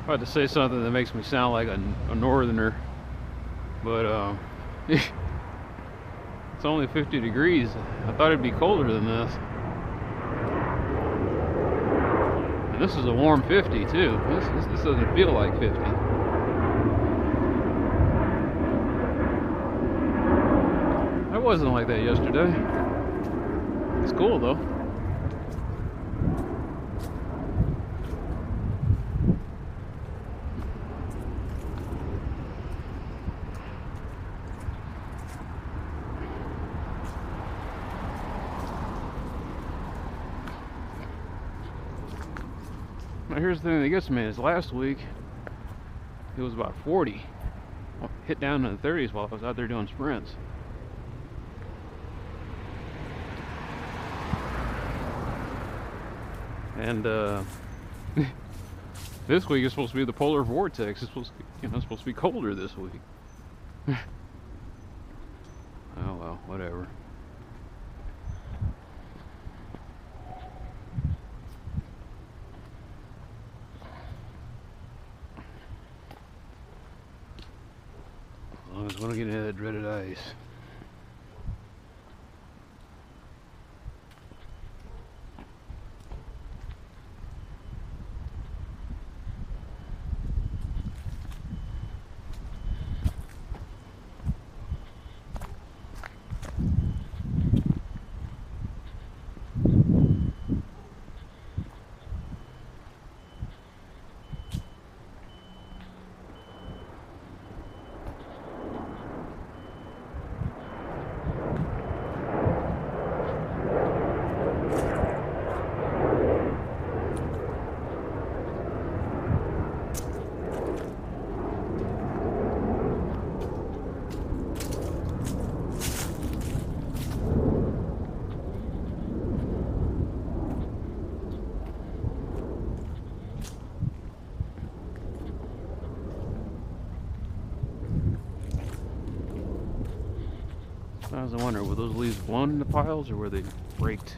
I had to say something that makes me sound like a northerner, but it's only 50 degrees. I thought it'd be colder than this. And this is a warm 50 too. This doesn't feel like 50. I wasn't like that yesterday. It's cool though. Now here's the thing that gets me is last week it was about 40. Hit down in the 30s while I was out there doing sprints. And this week is supposed to be the polar vortex. It's supposed to, supposed to be colder this week. Oh well, whatever. As long as we don't get into that dreaded ice. I was wondering, were those leaves blown into piles or were they raked?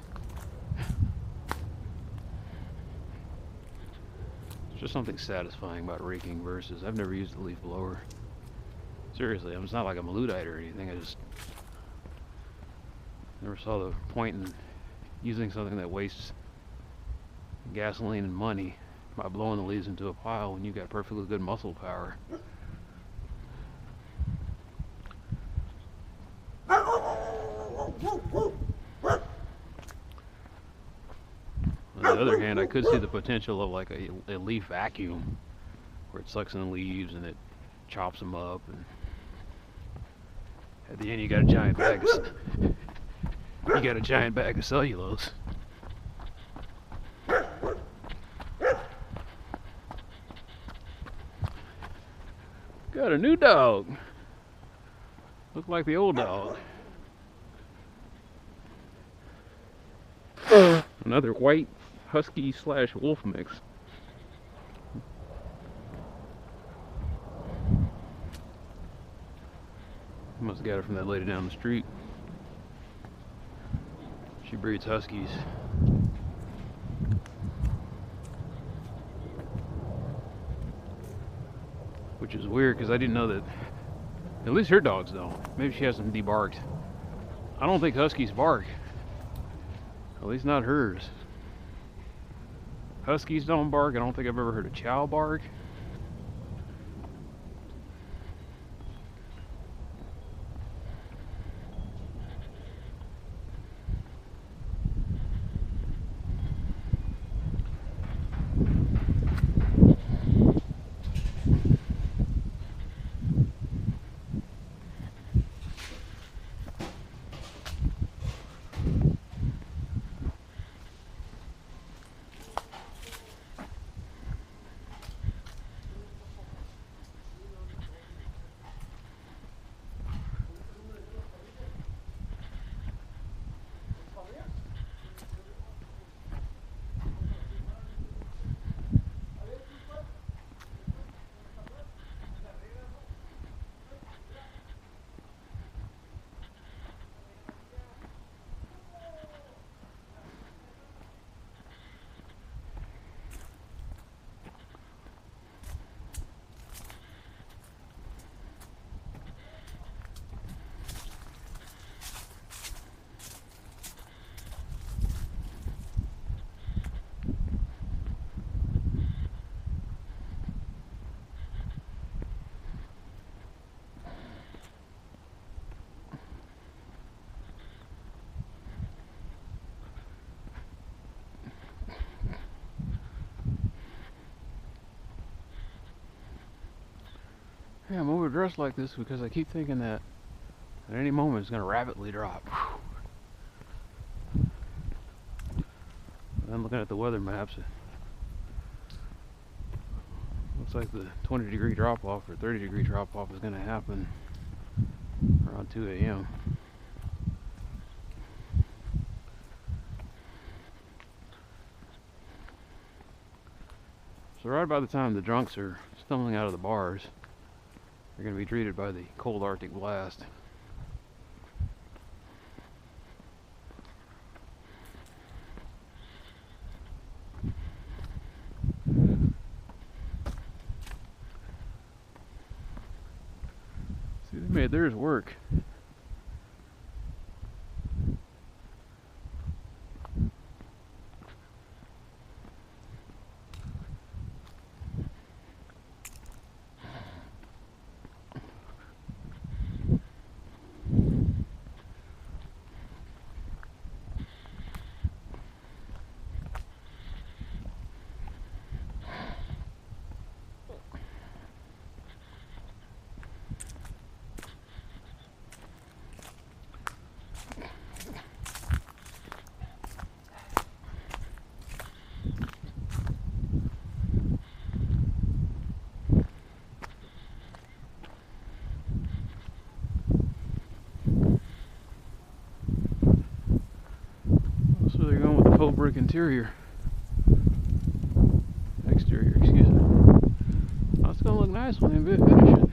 There's just something satisfying about raking versus, I've never used a leaf blower. Seriously, it's not like I'm a Luddite or anything, I just never saw the point in using something that wastes gasoline and money by blowing the leaves into a pile when you've got perfectly good muscle power. On the other hand, I could see the potential of like a leaf vacuum where it sucks in the leaves and it chops them up, and at the end you got a giant bag of cellulose. Got a new dog. Look like the old dog. Another white husky / wolf mix. Must have got it from that lady down the street. She breeds huskies. Which is weird because I didn't know that. At least her dogs don't. Maybe she hasn't debarked. I don't think huskies bark. At least not hers. Huskies don't bark. I don't think I've ever heard a chow bark. Yeah, I'm overdressed like this because I keep thinking that at any moment it's going to rapidly drop. I'm looking at the weather maps. It looks like the 20-degree drop-off or 30-degree drop-off is going to happen around 2 a.m. So right by the time the drunks are stumbling out of the bars, they're going to be treated by the cold Arctic blast. See, they made theirs work. So they're going with the faux brick exterior, excuse me. Oh, it's gonna look nice when they finish it.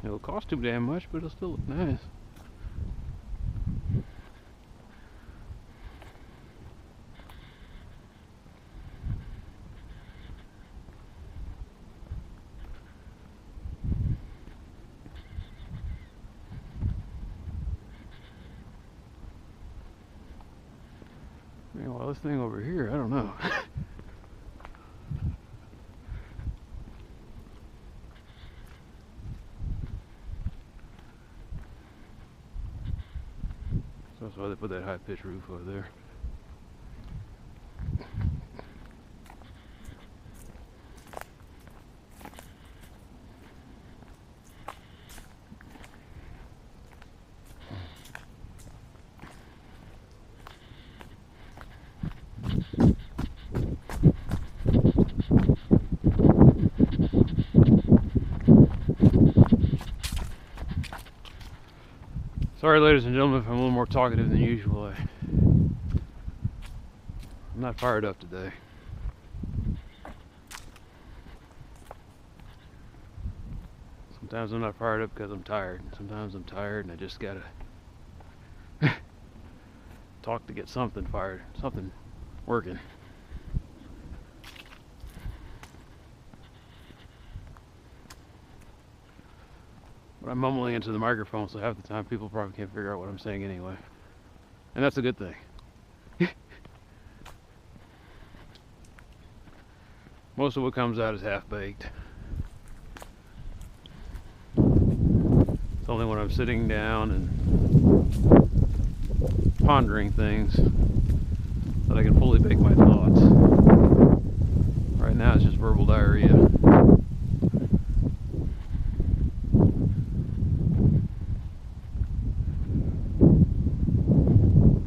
It'll cost too damn much, but it'll still look nice. Meanwhile, this thing over here, I don't know. So that's why they put that high pitch roof over there. Sorry, ladies and gentlemen, if I'm a little more talkative than usual. I'm not fired up today. Sometimes I'm not fired up because I'm tired. Sometimes I'm tired and I just gotta talk to get something fired, something working. But I'm mumbling into the microphone, so half the time people probably can't figure out what I'm saying anyway. And that's a good thing. Most of what comes out is half-baked. It's only when I'm sitting down and pondering things that I can fully bake my thoughts. Right now it's just verbal diarrhea.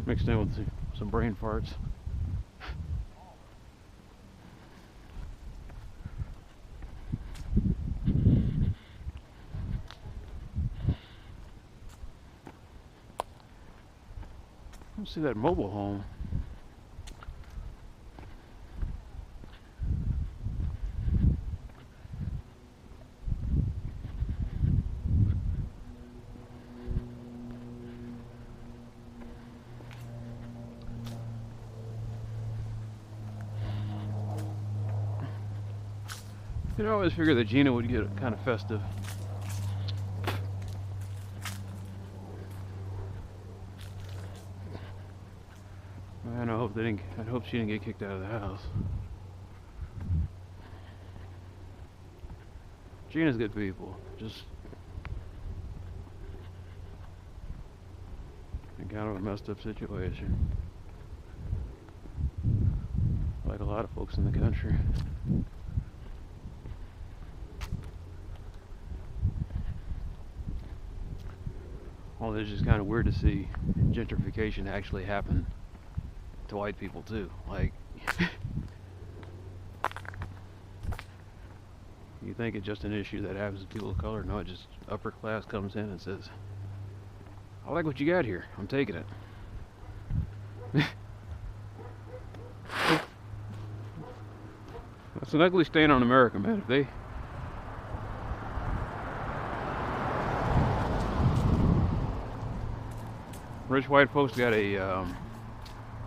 Mixed in with some brain farts. Let's see that mobile home. You know, I always figured that Gina would get kind of festive. And I hope she didn't get kicked out of the house. Gina's good people, just in kind of a messed up situation, like a lot of folks in the country. Well, it's just kind of weird to see gentrification actually happen to white people too. Like, you think it's just an issue that happens to people of color? No, it just upper class comes in and says, "I like what you got here. I'm taking it." That's an ugly stain on America, man. If they rich white folks got a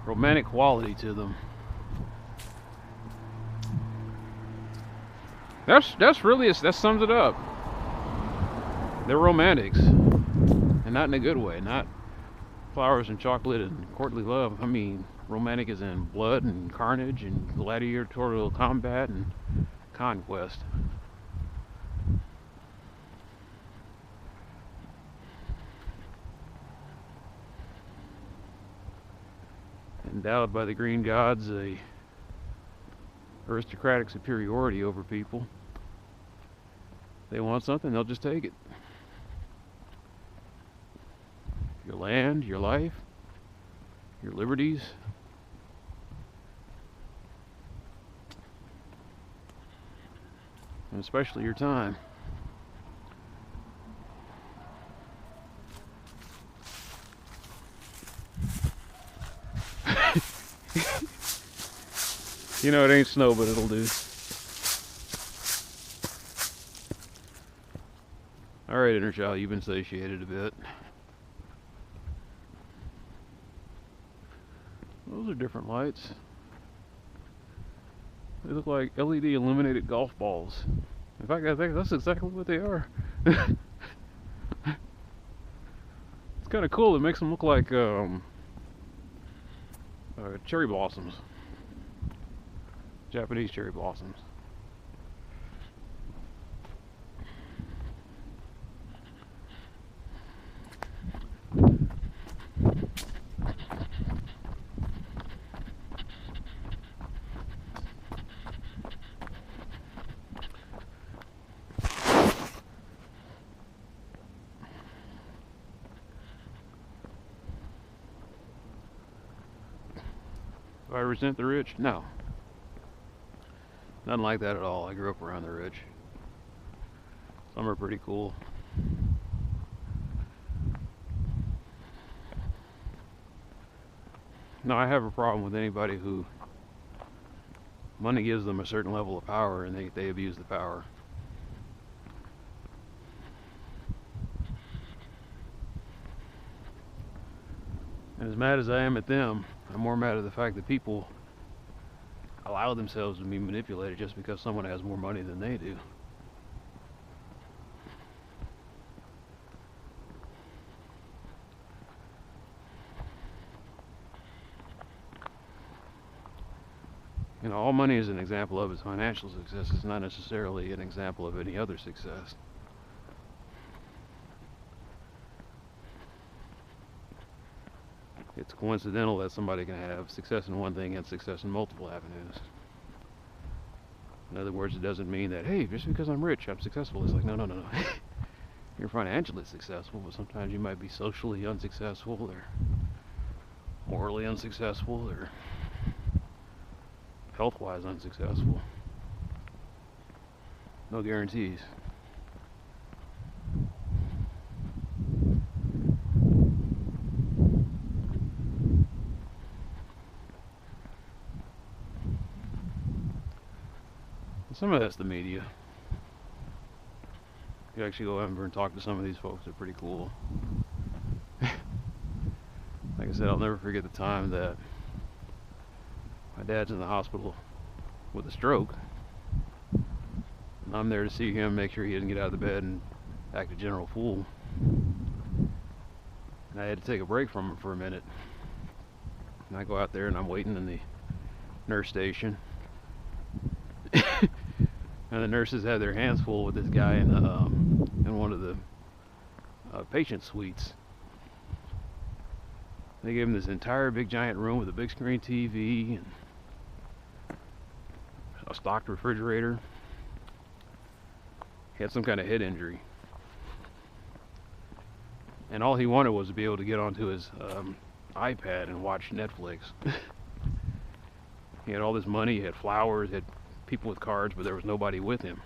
romantic quality to them. That's really that sums it up. They're romantics, and not in a good way. Not flowers and chocolate and courtly love. I mean, romantic is in blood and carnage and gladiatorial combat and conquest. Endowed by the green gods a aristocratic superiority over people. They want something, they'll just take it. Your land, your life, your liberties. And especially your time. You know, it ain't snow, but it'll do. Alright, inner child, you've been satiated a bit. Those are different lights. They look like LED illuminated golf balls. In fact, I think that's exactly what they are. It's kind of cool. It makes them look like cherry blossoms. Japanese cherry blossoms. Do I resent the rich? No. Nothing like that at all. I grew up around the rich. Some are pretty cool. No, I have a problem with anybody who money gives them a certain level of power and they abuse the power. And as mad as I am at them, I'm more mad at the fact that people allow themselves to be manipulated just because someone has more money than they do. You know, all money is an example of is financial success. It's not necessarily an example of any other success. It's coincidental that somebody can have success in one thing and success in multiple avenues. In other words, it doesn't mean that, hey, just because I'm rich, I'm successful. It's like, no. You're financially successful, but sometimes you might be socially unsuccessful or morally unsuccessful or health-wise unsuccessful. No guarantees. Some of that's the media. You actually go over and talk to some of these folks. They're pretty cool. Like I said, I'll never forget the time that my dad's in the hospital with a stroke. And I'm there to see him, make sure he doesn't get out of the bed and act a general fool. And I had to take a break from him for a minute. And I go out there and I'm waiting in the nurse station. And the nurses have their hands full with this guy in one of the patient suites. They gave him this entire big giant room with a big screen TV and a stocked refrigerator. He had some kind of head injury. And all he wanted was to be able to get onto his iPad and watch Netflix. He had all this money, he had flowers, he had people with cards, but there was nobody with him.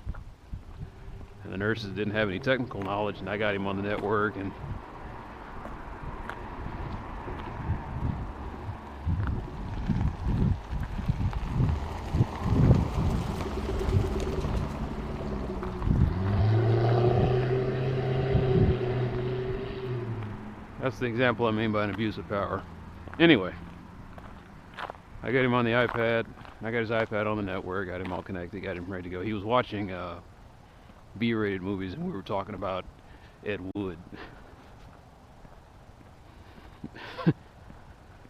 And the nurses didn't have any technical knowledge, and I got him on the network, and that's the example I mean by an abuse of power. Anyway, I got him on the iPad. I got his iPad on the network, got him all connected, got him ready to go. He was watching B-rated movies, and we were talking about Ed Wood.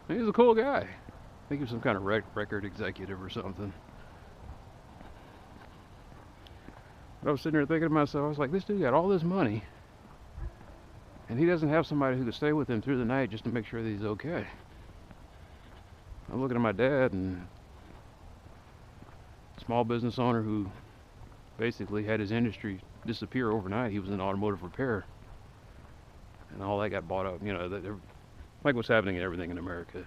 He was a cool guy. I think he was some kind of record executive or something. But I was sitting there thinking to myself, I was like, this dude got all this money, and he doesn't have somebody who could stay with him through the night just to make sure that he's okay. I'm looking at my dad, and small business owner who basically had his industry disappear overnight. He was in automotive repair, and all that got bought up. You know, like what's happening in everything in America.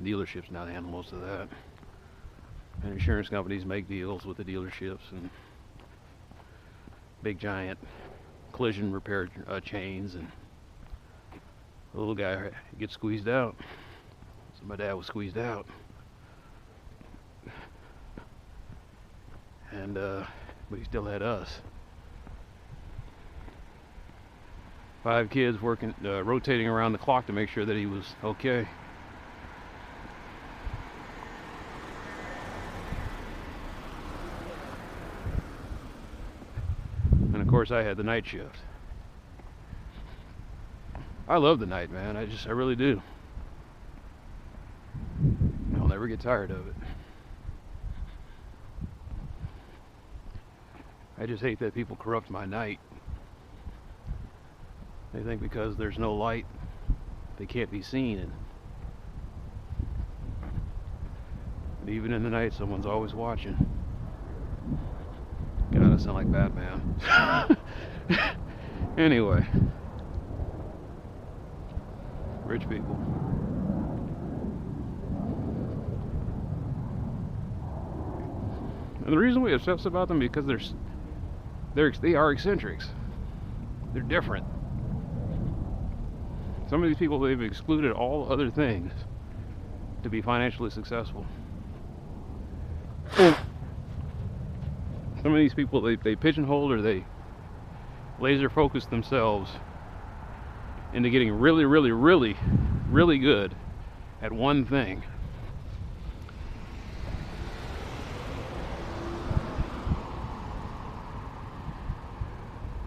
Dealerships now handle most of that, and insurance companies make deals with the dealerships, and big giant collision repair chains, and the little guy gets squeezed out. So my dad was squeezed out, and but he still had us. 5 kids working, rotating around the clock to make sure that he was okay. And of course, I had the night shift. I love the night, man. I really do. I'll never get tired of it. I just hate that people corrupt my night. They think because there's no light, they can't be seen. And even in the night, someone's always watching. God, I sound like Batman. Anyway, rich people. And the reason we obsess about them because they are eccentrics. They're different. Some of these people, they've excluded all other things to be financially successful. Some of these people, they pigeonhole or they laser focus themselves into getting really, really, really, really good at one thing.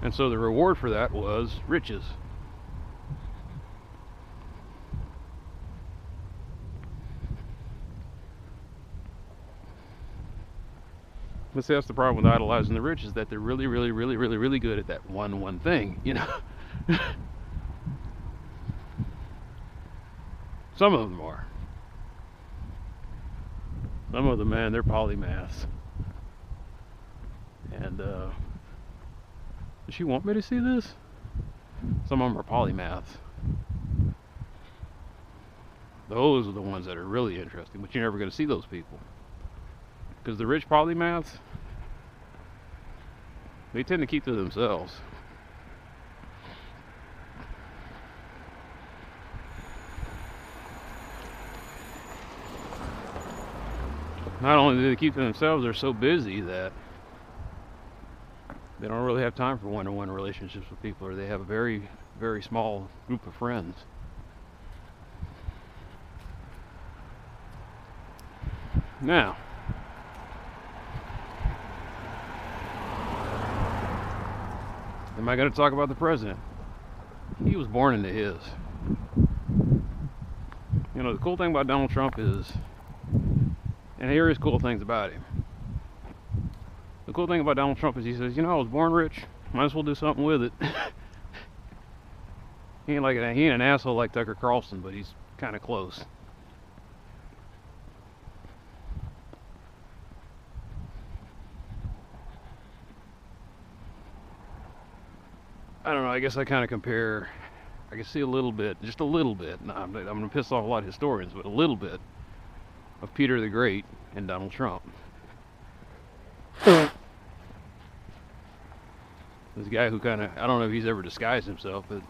And so the reward for that was riches. But see, that's the problem with idolizing the rich, is that they're really, really, really, really, really good at that one thing, you know. Some of them are. Some of them, man, they're polymaths. And does she want me to see this? Some of them are polymaths. Those are the ones that are really interesting, but you're never going to see those people. Because the rich polymaths, they tend to keep to themselves. Not only do they keep to themselves, they're so busy that they don't really have time for one-on-one relationships with people, or they have a very, very small group of friends. Now, am I going to talk about the president? He was born into his. You know, the cool thing about Donald Trump is, and here is cool things about him. The cool thing about Donald Trump is he says, you know, I was born rich, might as well do something with it. He ain't an asshole like Tucker Carlson, but he's kind of close. I don't know, I guess I kind of compare, I can see a little bit, just a little bit, no, I'm going to piss off a lot of historians, but a little bit of Peter the Great and Donald Trump. This guy who kind of, I don't know if he's ever disguised himself, but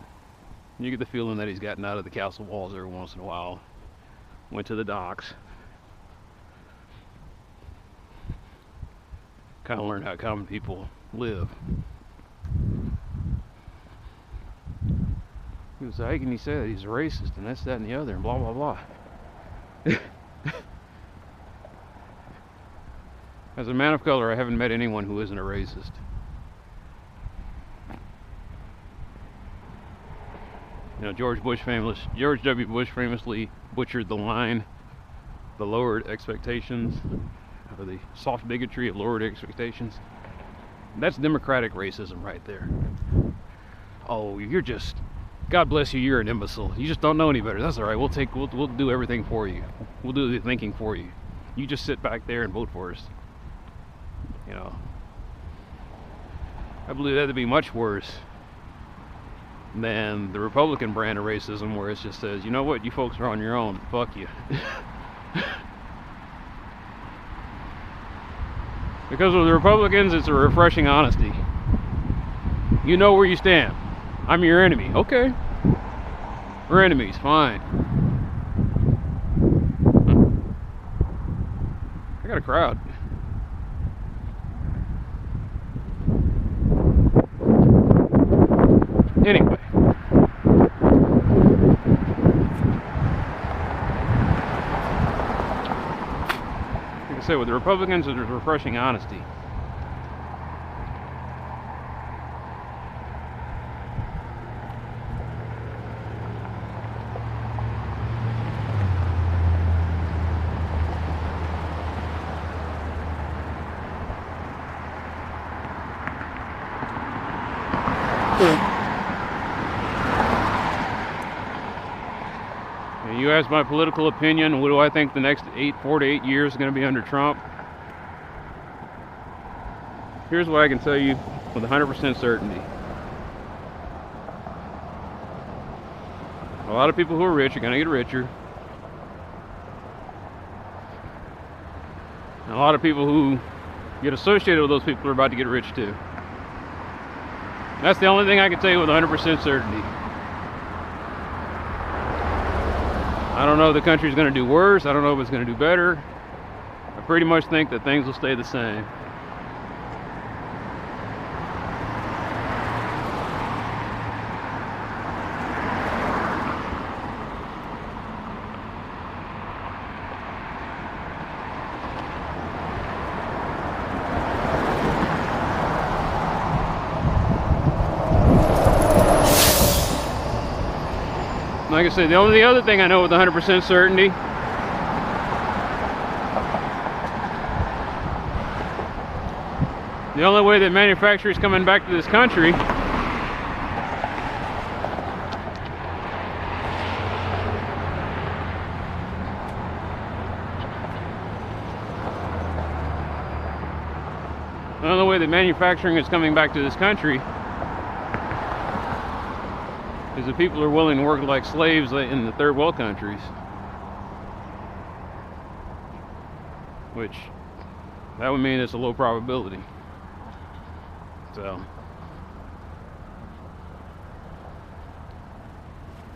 you get the feeling that he's gotten out of the castle walls every once in a while, went to the docks, kind of learned how common people live. He was like, how can you say that he's a racist and this, that, and the other, and blah, blah, blah. As a man of color, I haven't met anyone who isn't a racist. You know, George W. Bush famously butchered the line, the lowered expectations, or the soft bigotry of lowered expectations. That's democratic racism right there. Oh, you're just, God bless you, you're an imbecile. You just don't know any better. That's all right. We'll do everything for you. We'll do the thinking for you. You just sit back there and vote for us. You know, I believe that to be much worse than the Republican brand of racism, where it just says, you know what, you folks are on your own. Fuck you. Because with the Republicans, it's a refreshing honesty. You know where you stand. I'm your enemy. Okay. We're enemies. Fine. I got a crowd. Anyway. Like I said, with the Republicans, there's refreshing honesty. You ask my political opinion, what do I think the next 4 to 8 years is going to be under Trump? Here's what I can tell you with 100% certainty. A lot of people who are rich are going to get richer. And a lot of people who get associated with those people are about to get rich too. That's the only thing I can tell you with 100% certainty. I don't know if the country's going to do worse. I don't know if it's going to do better. I pretty much think that things will stay the same. Like I said, the other thing I know with 100% certainty the only way that manufacturing is coming back to this country is that people are willing to work like slaves in the third world countries, which that would mean it's a low probability. So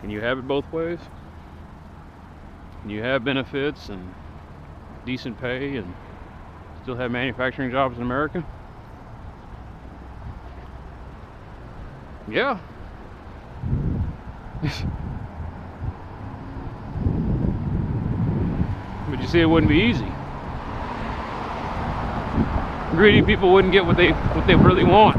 can you have it both ways? Can you have benefits and decent pay and still have manufacturing jobs in America? Yeah. But you see, it wouldn't be easy. Greedy people wouldn't get what they really want.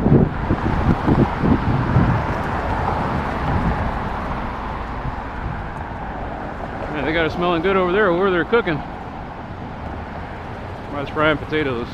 Man, they got it smelling good over there where they're cooking. Somebody's frying potatoes.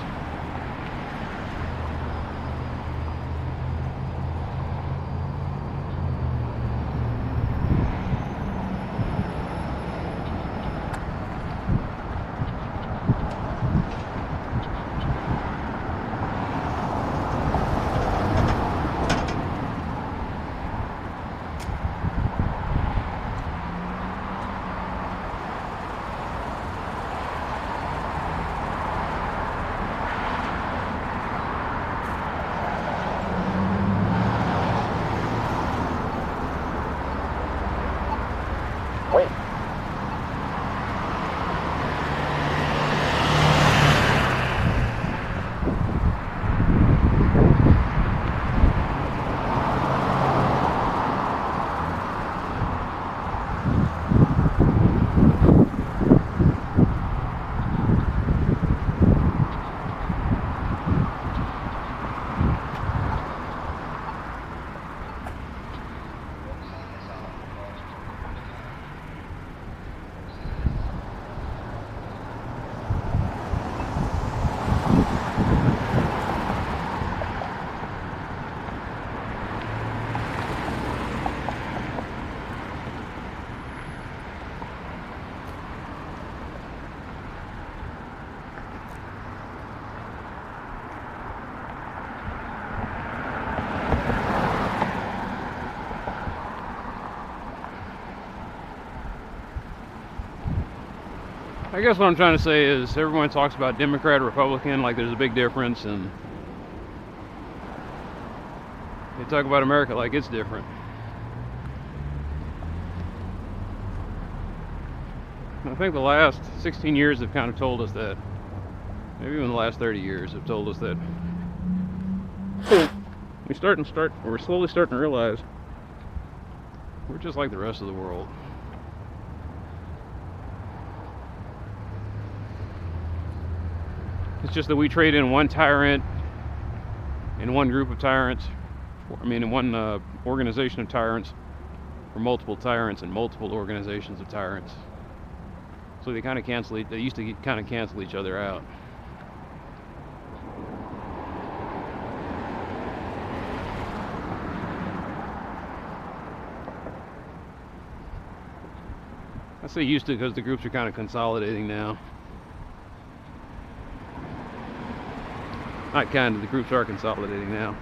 I guess what I'm trying to say is everyone talks about Democrat or Republican like there's a big difference, and they talk about America like it's different. I think the last 16 years have kind of told us that. Maybe even the last 30 years have told us that we're slowly starting to realize we're just like the rest of the world. It's just that we trade in one tyrant, in one group of tyrants, in one organization of tyrants, for multiple tyrants and multiple organizations of tyrants. So they kind of they used to kind of cancel each other out. I say used to because the groups are kind of consolidating now. Not kind of, the groups are consolidating now.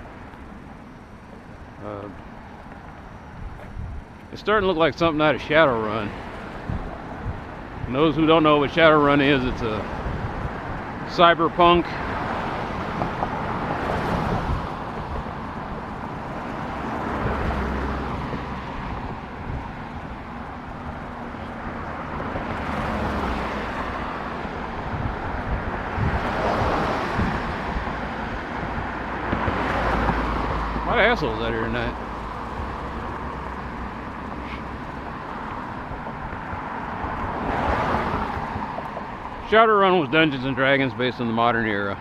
It's starting to look like something out of Shadowrun. And those who don't know what Shadowrun is, it's a cyberpunk a lot of assholes out here tonight. Shadowrun was Dungeons and Dragons based on the modern era.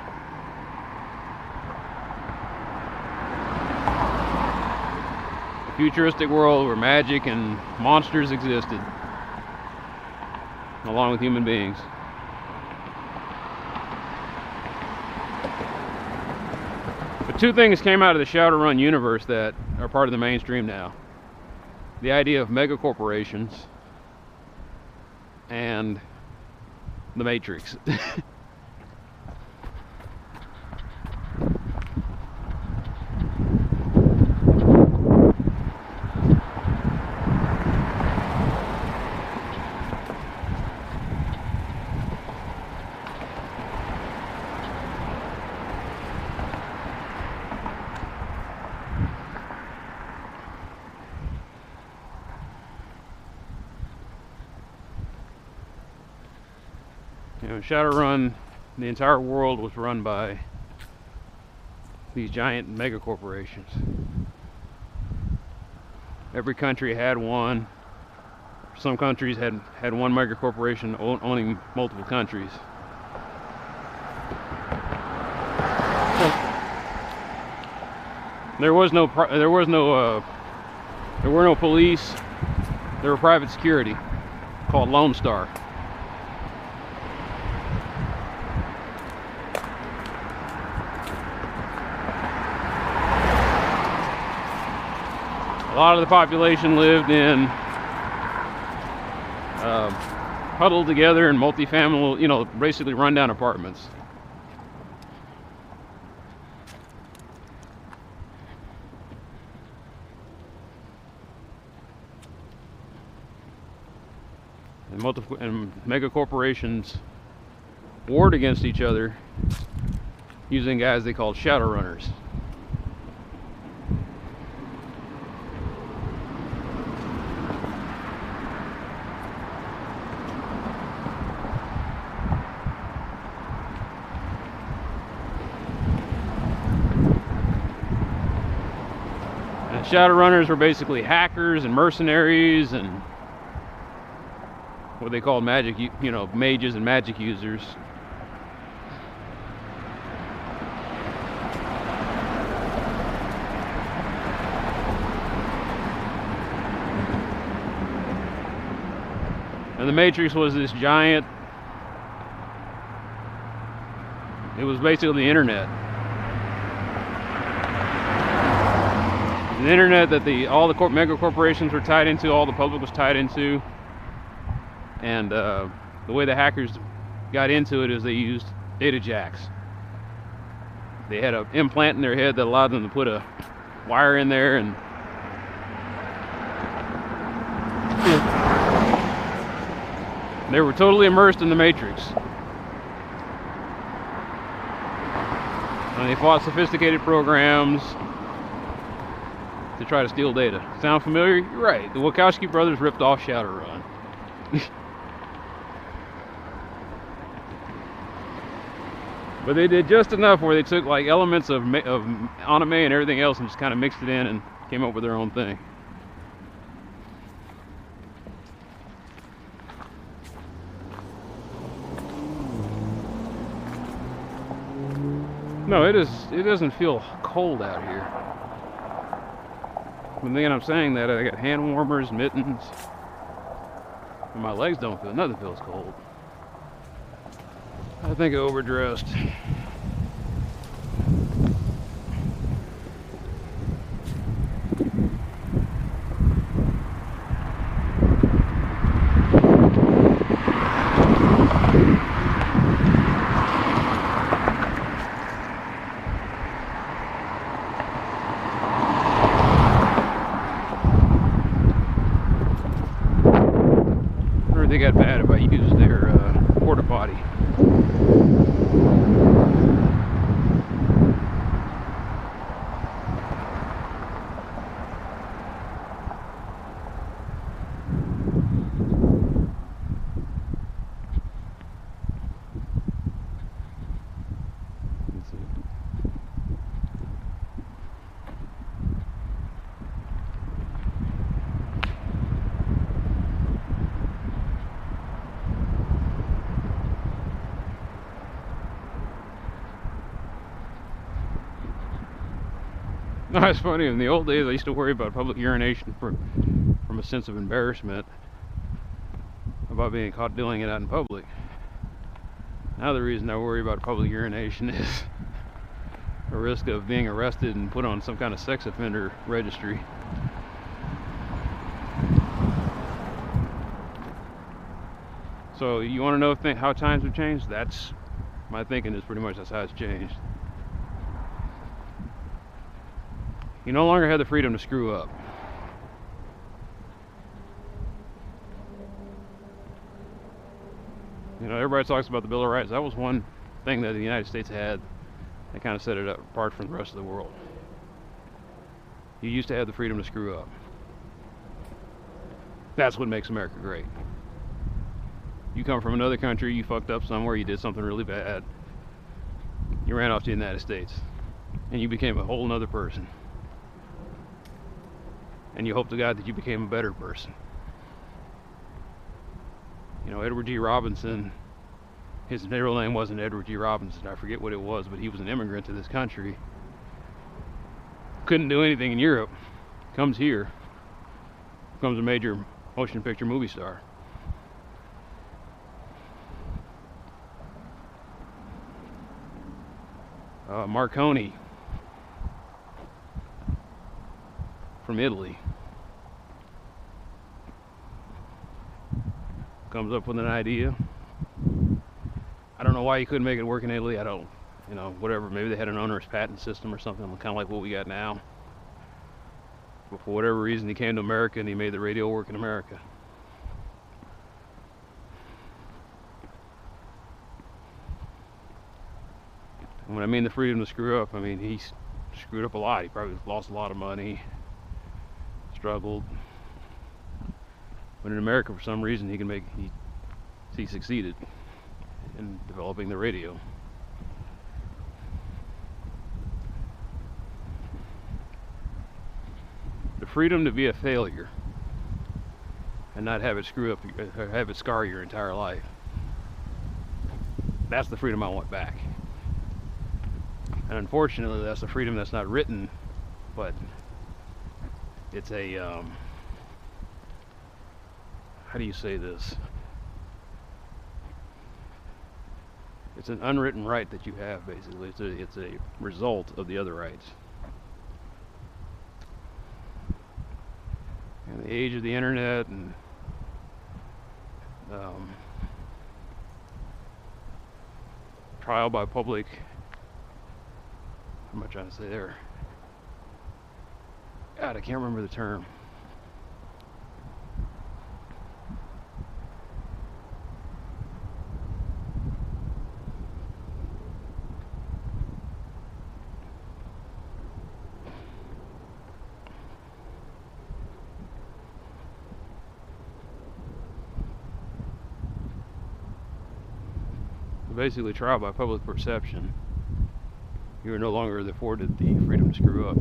A futuristic world where magic and monsters existed, along with human beings. But two things came out of the Shadowrun universe that are part of the mainstream now. The idea of mega corporations and the Matrix. You know, Shadowrun, the entire world was run by these giant mega corporations. Every country had one. Some countries had one mega corporation owning multiple countries. There were no police. There were private security called Lone Star. A lot of the population lived in huddled together in multi-family, you know, basically rundown apartments. And mega corporations warred against each other using guys they called Shadowrunners. Shadowrunners were basically hackers and mercenaries and what they called magic, you know, mages and magic users. And the Matrix was this giant, it was basically the internet. The internet that all the mega corporations were tied into, all the public was tied into, and the way the hackers got into it is they used data jacks. They had an implant in their head that allowed them to put a wire in there and They were totally immersed in the Matrix. And they fought sophisticated programs to try to steal data. Sound familiar? You're right. The Wachowski brothers ripped off Shadowrun. But they did just enough where they took like elements of anime and everything else and just kind of mixed it in and came up with their own thing. No, it doesn't feel cold out here. But then I'm saying that I got hand warmers, mittens, and my legs don't feel, nothing feels cold. I think I overdressed. They got bad if I used their porta potty. No, it's funny. In the old days, I used to worry about public urination from a sense of embarrassment about being caught doing it out in public. Now the reason I worry about public urination is a risk of being arrested and put on some kind of sex offender registry. So you want to know how times have changed? That's my thinking is pretty much that's how it's changed. You no longer have the freedom to screw up. You know, everybody talks about the Bill of Rights. That was one thing that the United States had that kind of set it apart from the rest of the world. You used to have the freedom to screw up. That's what makes America great. You come from another country, you fucked up somewhere, you did something really bad, you ran off to the United States, and you became a whole nother person. And you hope to God that you became a better person. You know, Edward G. Robinson, his real name wasn't Edward G. Robinson, I forget what it was, but he was an immigrant to this country. Couldn't do anything in Europe. Comes here, becomes a major motion picture movie star. Marconi from Italy comes up with an idea. I don't know why he couldn't make it work in Italy. I don't, you know, whatever. Maybe they had an onerous patent system or something, kind of like what we got now. But for whatever reason, he came to America and he made the radio work in America. And when I mean the freedom to screw up, I mean he screwed up a lot. He probably lost a lot of money, struggled. But in America, for some reason, he succeeded in developing the radio. The freedom to be a failure and not have it screw up, or have it scar your entire life. That's the freedom I want back. And unfortunately, that's a freedom that's not written, but it's a, how do you say this? It's an unwritten right that you have, basically. It's a result of the other rights. And the age of the internet and trial by public, what am I trying to say there? God, I can't remember the term. Basically, trial by public perception. You are no longer afforded the freedom to screw up.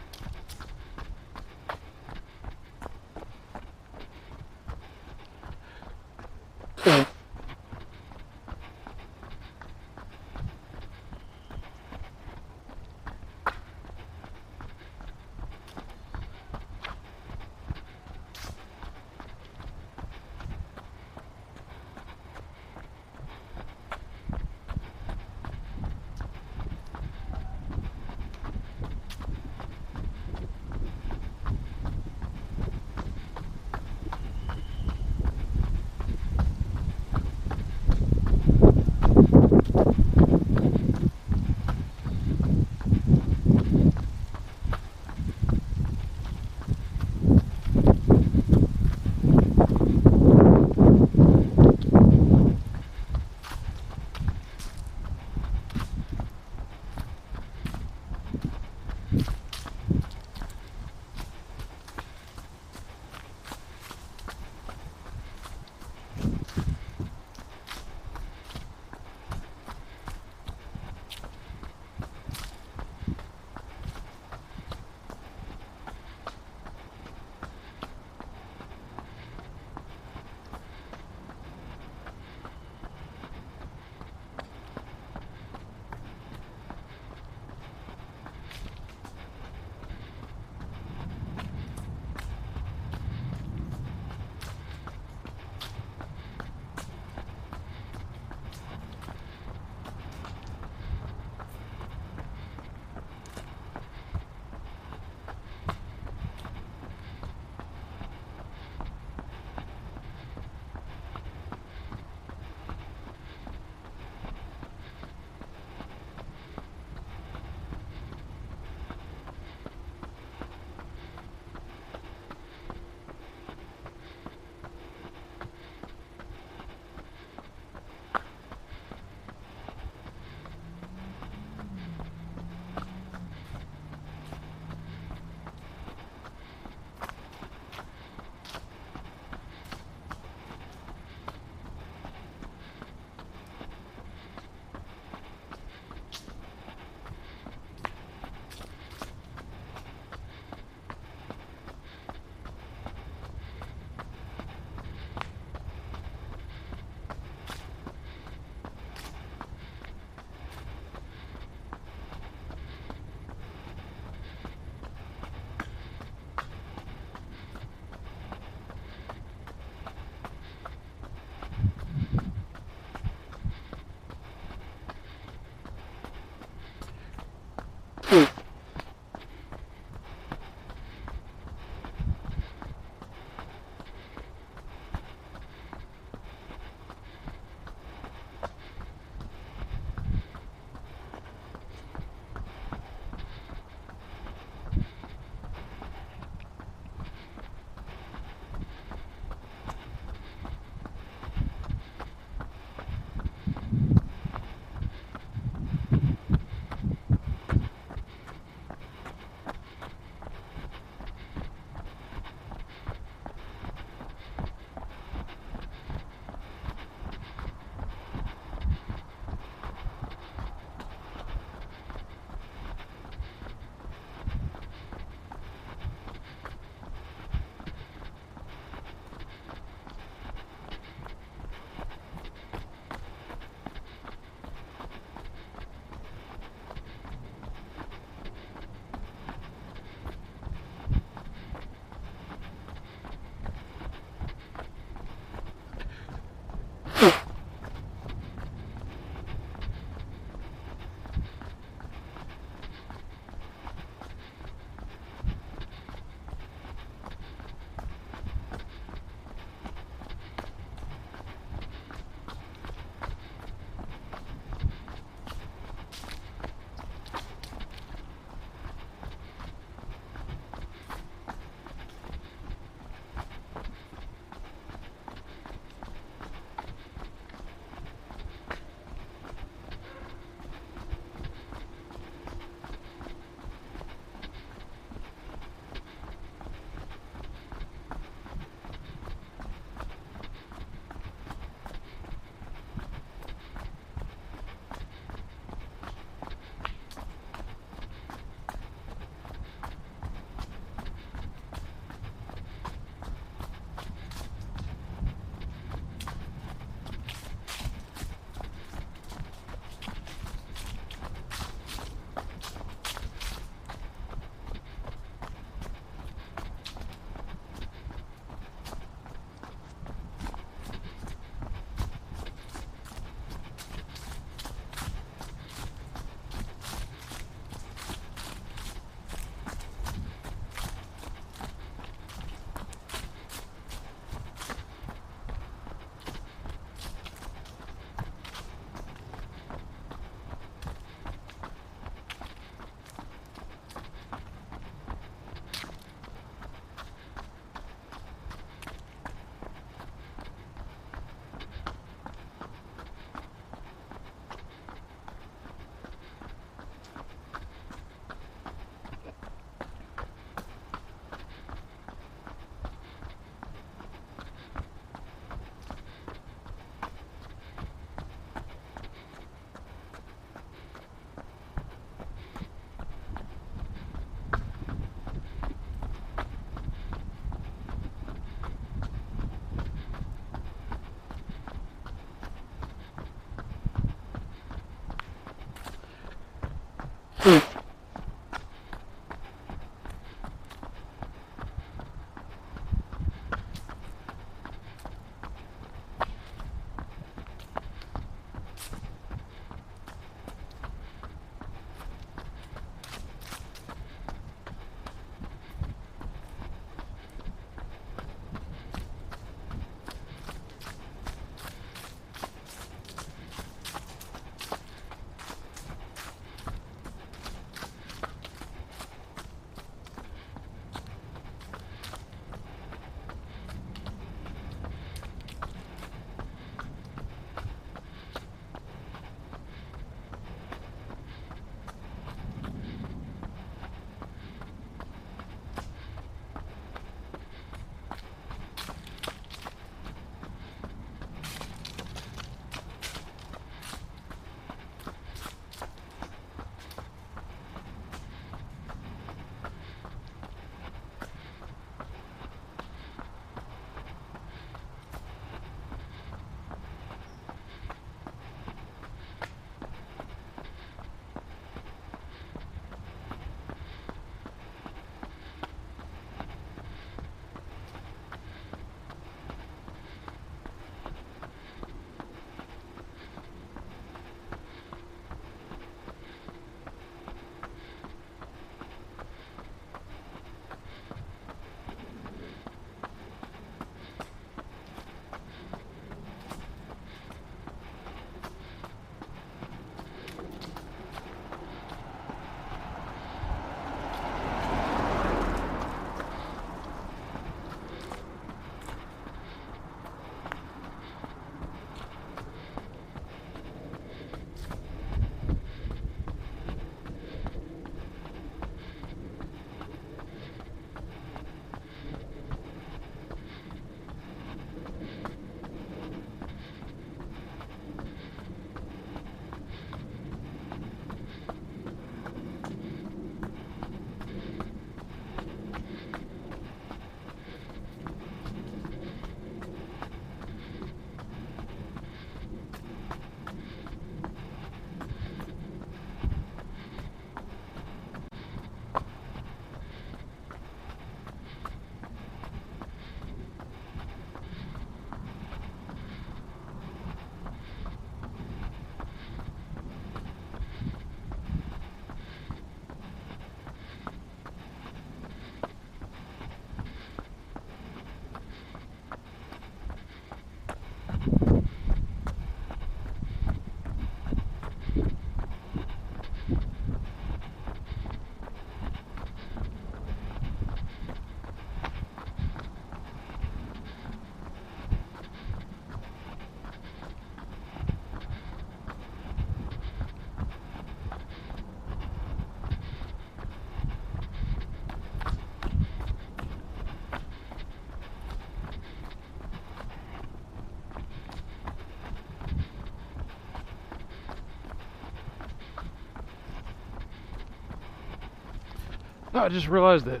I just realized that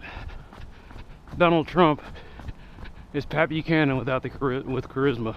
Donald Trump is Pat Buchanan without the with charisma.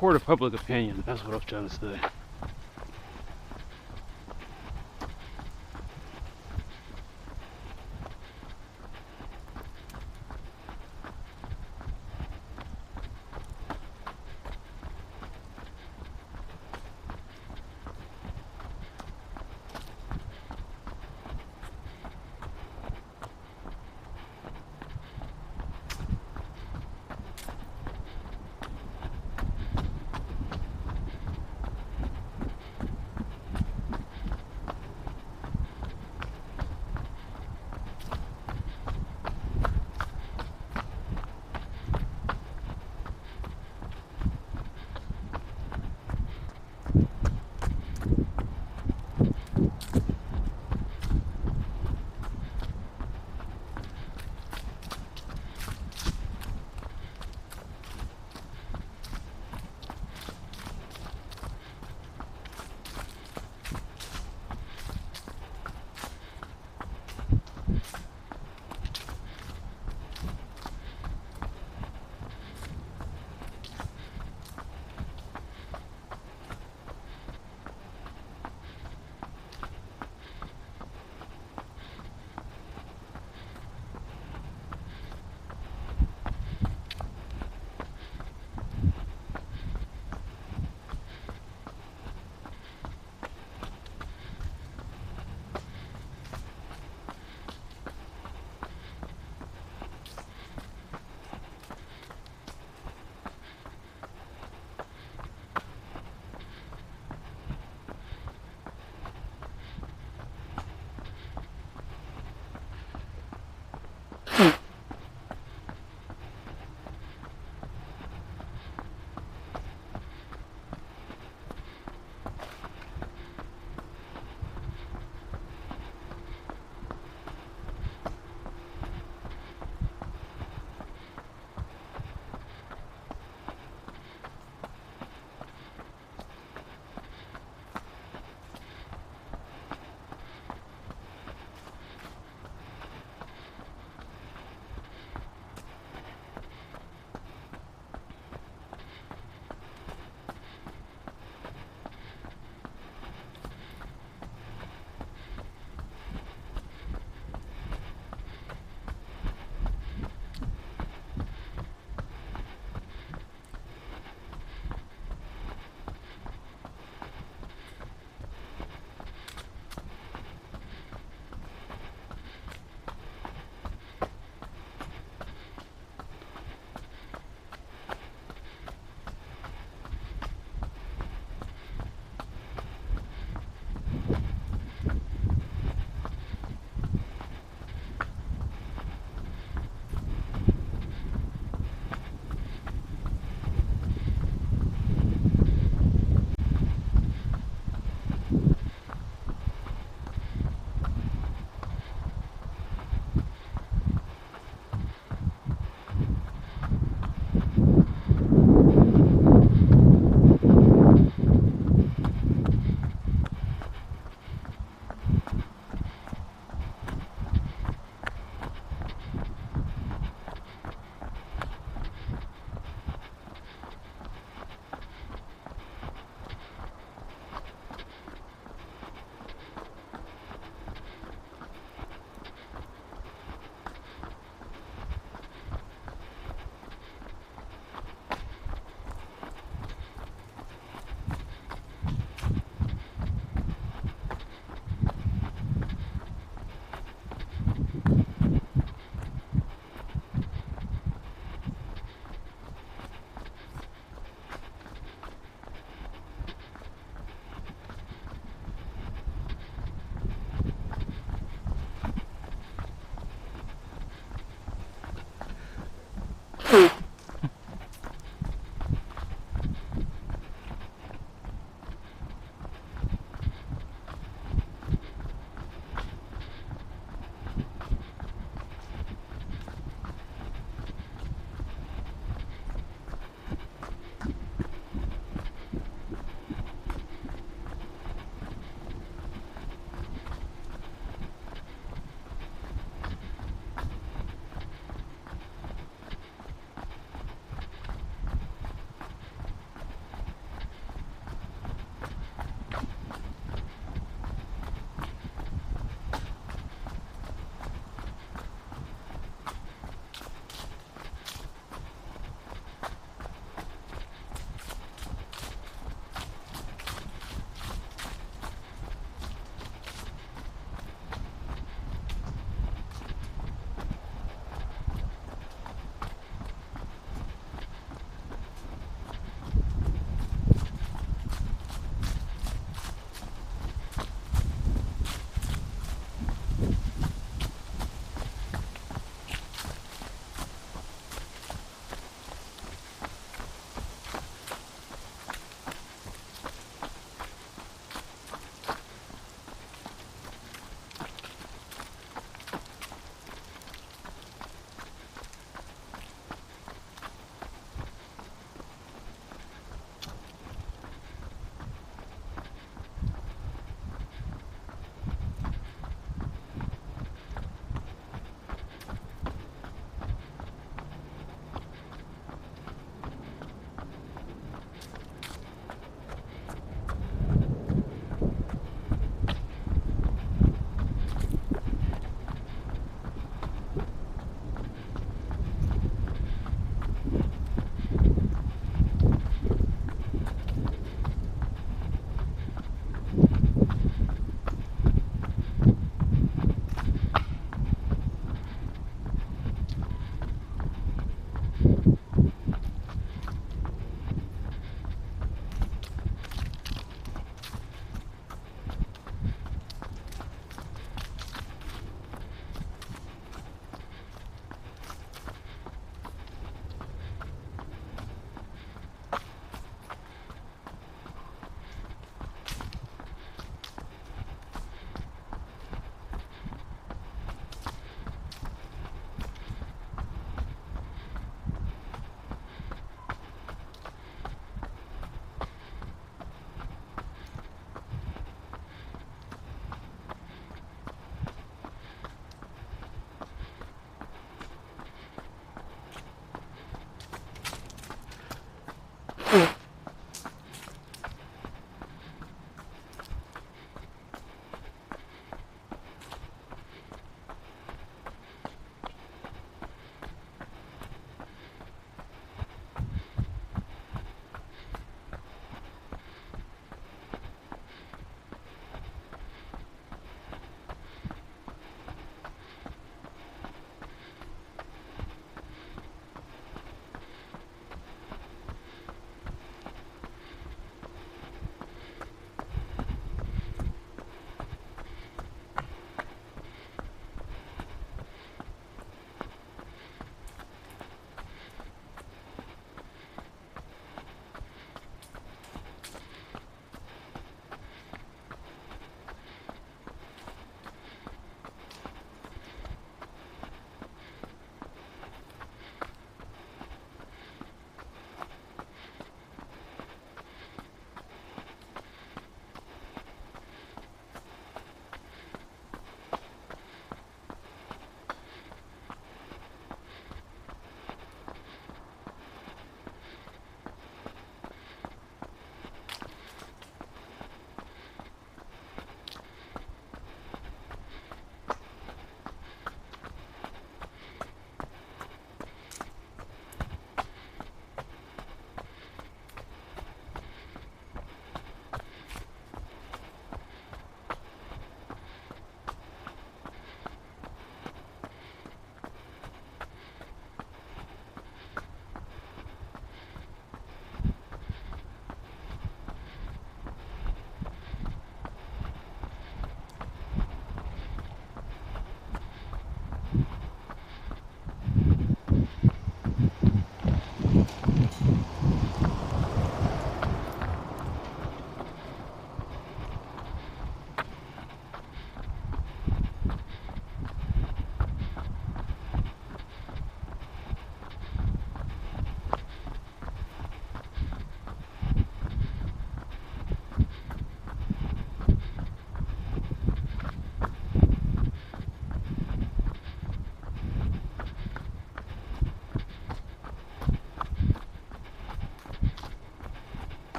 court of public opinion. That's what I was trying to say.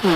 A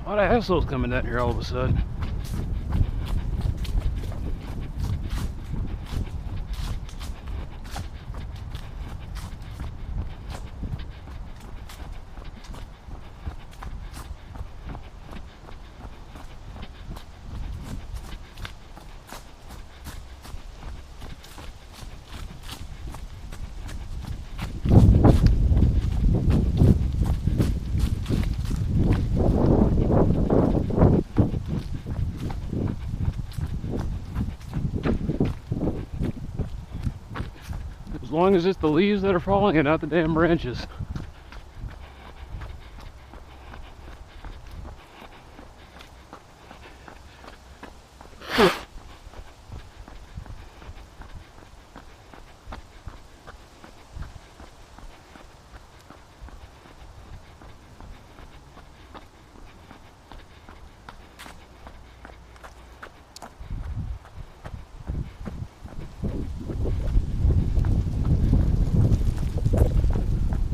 lot of assholes coming down here all of a sudden. As long as it's the leaves that are falling and not the damn branches.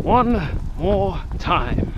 One more time.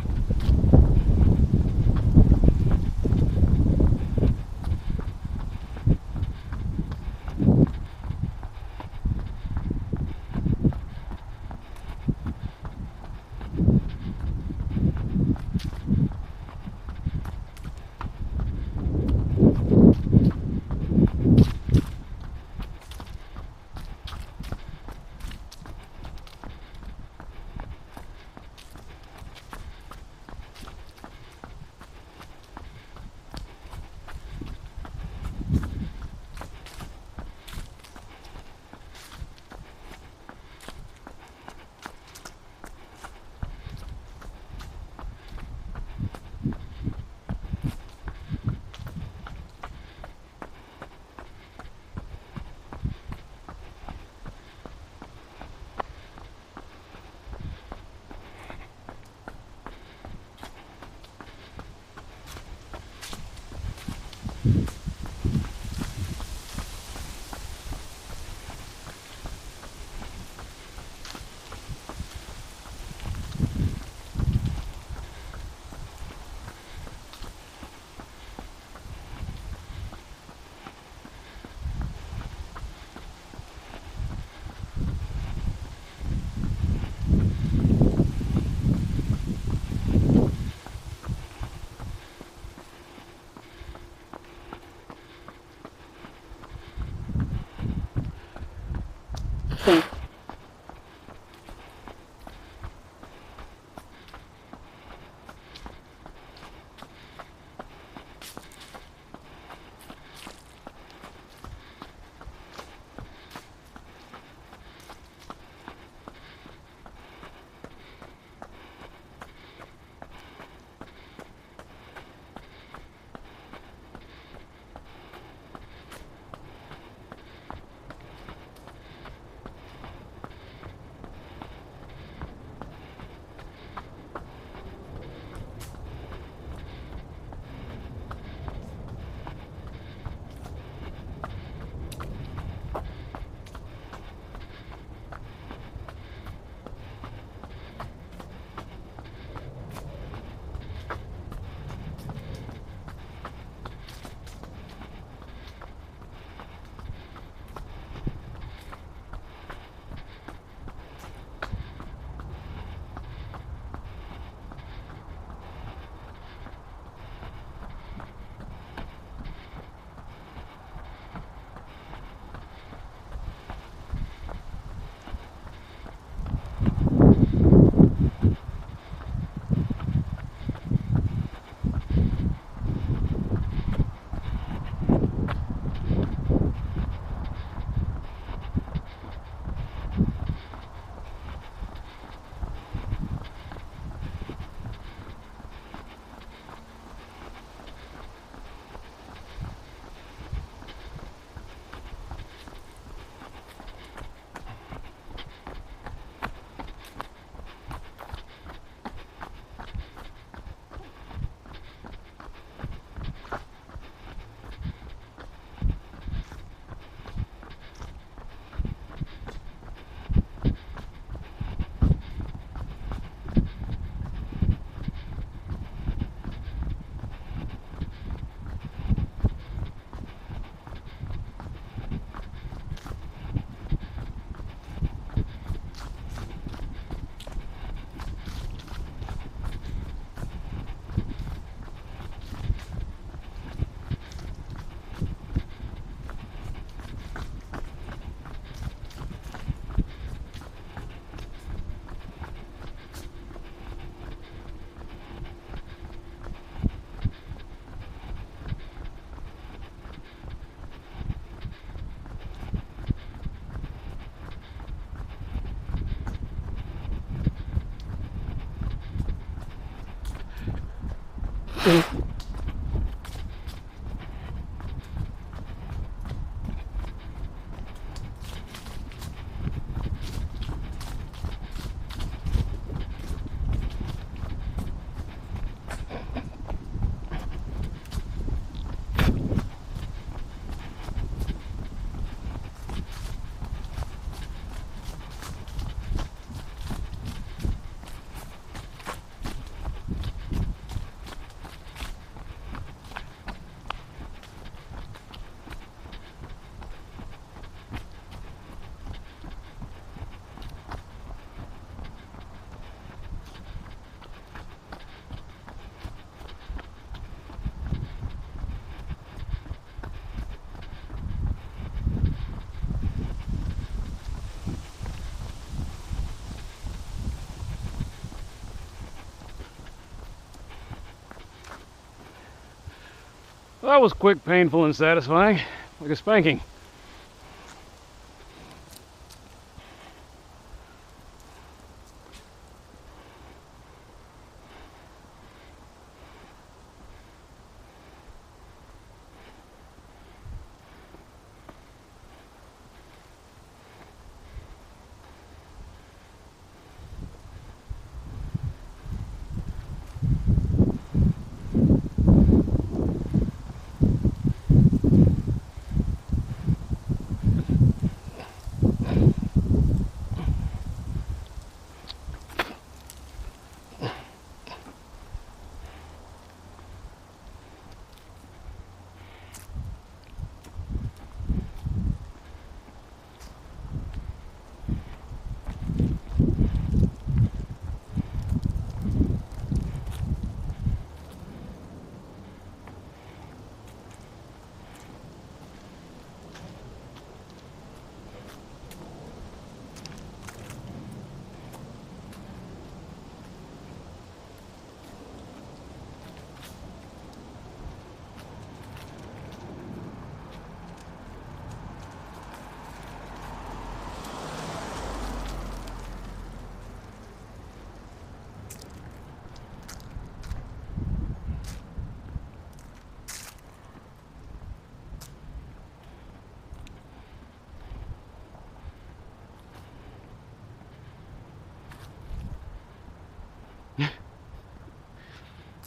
Well, that was quick, painful, and satisfying, like a spanking.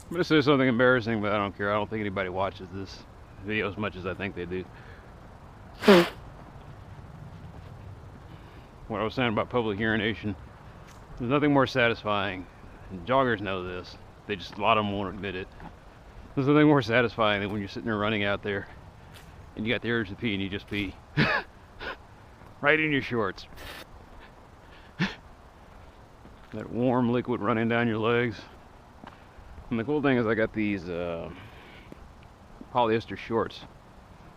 I'm gonna say something embarrassing, but I don't care. I don't think anybody watches this video as much as I think they do. What I was saying about public urination, there's nothing more satisfying, and joggers know this, they just, a lot of them won't admit it. There's nothing more satisfying than when you're sitting there running out there and you got the urge to pee and you just pee. Right in your shorts. That warm liquid running down your legs. And the cool thing is I got these polyester shorts,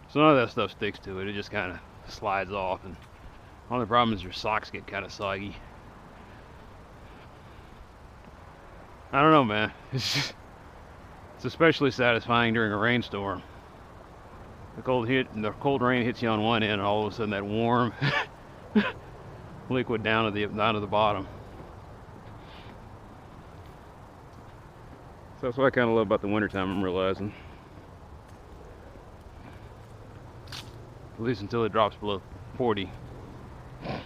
so none of that stuff sticks to it. It just kind of slides off, and only problem is your socks get kind of soggy. I don't know, man. It's especially satisfying during a rainstorm. The cold rain hits you on one end, and all of a sudden that warm liquid down to the bottom. So that's what I kind of love about the wintertime, I'm realizing. At least until it drops below 40. I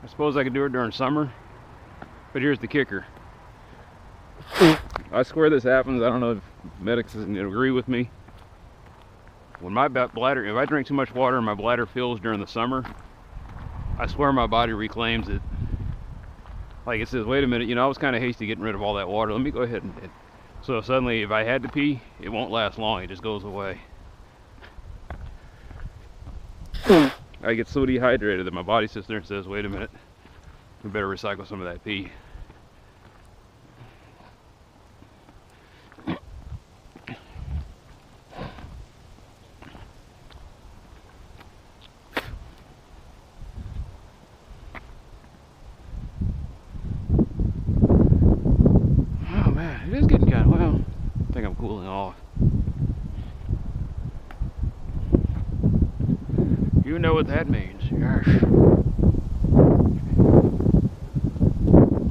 suppose I could do it during summer, but here's the kicker. I swear this happens. I don't know if medics agree with me. When my bladder, if I drink too much water and my bladder fills during the summer, I swear my body reclaims it. Like it says, wait a minute, you know, I was kind of hasty getting rid of all that water. Let me go ahead and... So suddenly, if I had to pee, it won't last long. It just goes away. I get so dehydrated that my body sits there and says, wait a minute, we better recycle some of that pee. It is getting kind of, well, I think I'm cooling off. You know what that means. Gosh.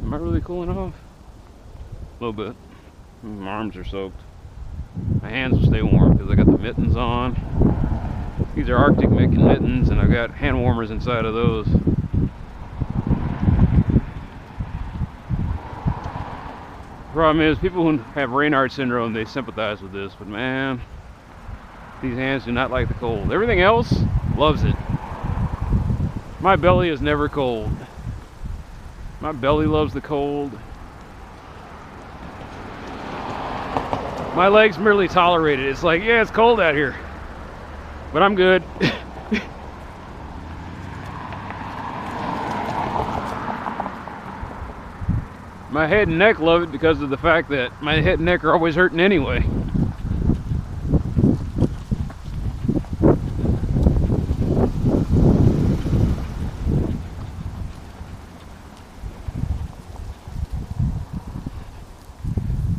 Am I really cooling off? A little bit. My arms are soaked. My hands will stay warm because I got the mittens on. These are Arctic mittens, and I've got hand warmers inside of those. Problem is, people who have Raynaud syndrome, they sympathize with this, but man, these hands do not like the cold. Everything else loves it. My belly is never cold. My belly loves the cold. My legs merely tolerate it. It's like, yeah, it's cold out here, but I'm good. My head and neck love it because of the fact that my head and neck are always hurting anyway.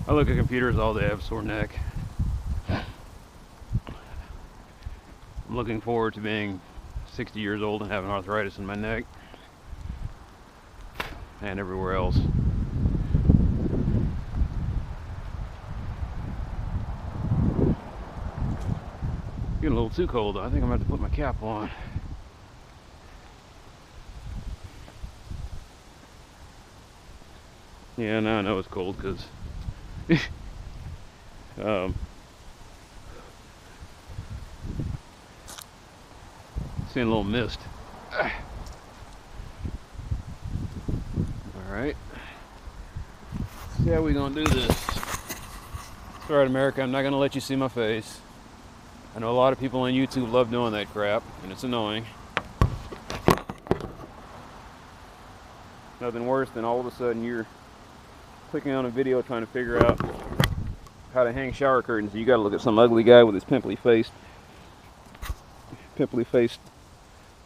I look at computers all day, I have a sore neck. I'm looking forward to being 60 years old and having arthritis in my neck and everywhere else. Getting a little too cold though. I think I'm going to have to put my cap on. Yeah, now I know it's cold because seeing a little mist. Alright. See how we gonna do this. Alright, America, I'm not gonna let you see my face. I know a lot of people on YouTube love doing that crap, and it's annoying. Nothing worse than all of a sudden you're clicking on a video trying to figure out how to hang shower curtains. You gotta look at some ugly guy with his pimply faced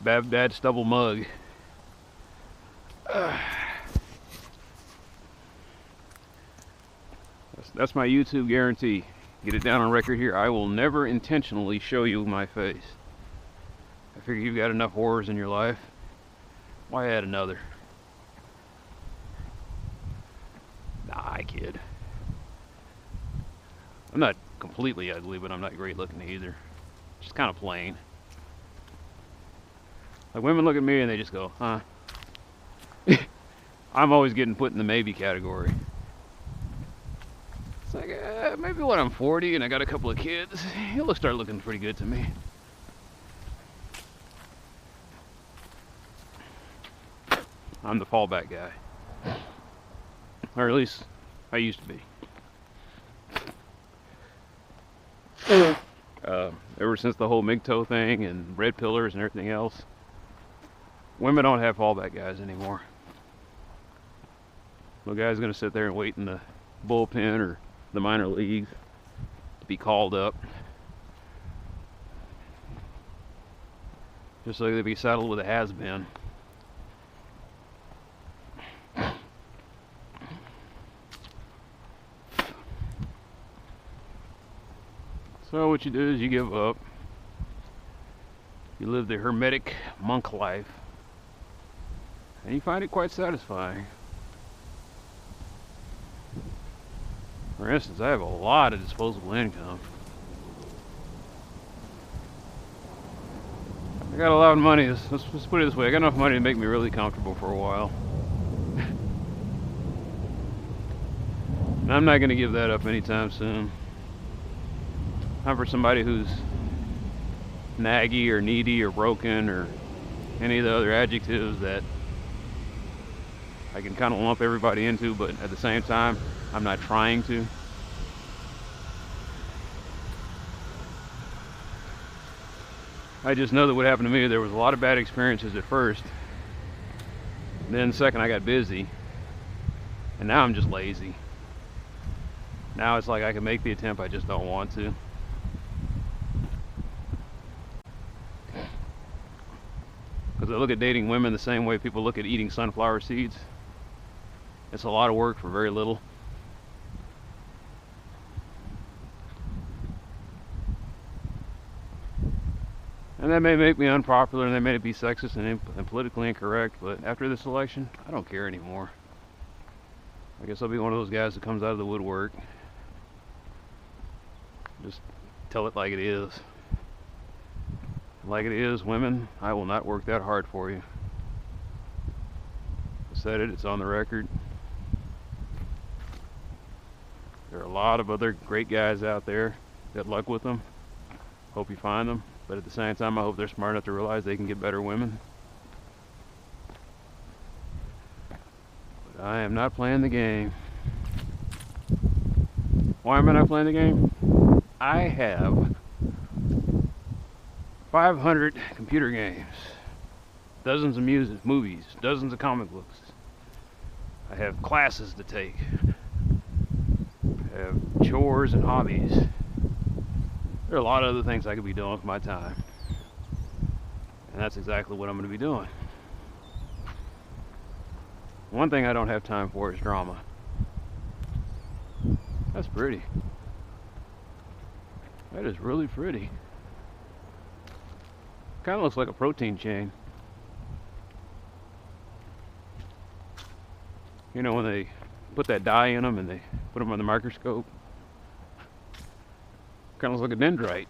Baghdad stubble mug. That's my YouTube guarantee. Get it down on record here. I will never intentionally show you my face. I figure you've got enough horrors in your life. Why add another? Nah, I kid. I'm not completely ugly, but I'm not great looking either. Just kind of plain. Like women look at me and they just go, huh? I'm always getting put in the maybe category. It's like, maybe when I'm 40 and I got a couple of kids, he'll start looking pretty good to me. I'm the fallback guy. Or at least, I used to be. Ever since the whole MGTOW thing and red pillars and everything else, women don't have fallback guys anymore. No guy's gonna sit there and wait in the bullpen or the minor leagues to be called up just so they'd be saddled with a has-been. So what you do is you give up. You live the hermetic monk life, and you find it quite satisfying. For instance, I have a lot of disposable income. I got a lot of money. Let's put it this way. I got enough money to make me really comfortable for a while. And I'm not going to give that up anytime soon. I'm for somebody who's naggy or needy or broken or any of the other adjectives that I can kind of lump everybody into, but at the same time, I'm not trying to. I just know that what happened to me, there was a lot of bad experiences at first. Then second, I got busy. And now I'm just lazy. Now it's like I can make the attempt, I just don't want to. Because I look at dating women the same way people look at eating sunflower seeds. It's a lot of work for very little. And that may make me unpopular and that may be sexist and politically incorrect, but after this election, I don't care anymore. I guess I'll be one of those guys that comes out of the woodwork. Just tell it like it is. Like it is, women, I will not work that hard for you. I said it, it's on the record. There are a lot of other great guys out there. Good luck with them. Hope you find them. But at the same time, I hope they're smart enough to realize they can get better women. But I am not playing the game. Why am I not playing the game? I have 500 computer games, dozens of movies, dozens of comic books. I have classes to take. I have chores and hobbies. There are a lot of other things I could be doing with my time. And that's exactly what I'm going to be doing. One thing I don't have time for is drama. That's pretty. That is really pretty. Kind of looks like a protein chain. You know when they put that dye in them and they put them on the microscope? Kind of looks like a dendrite.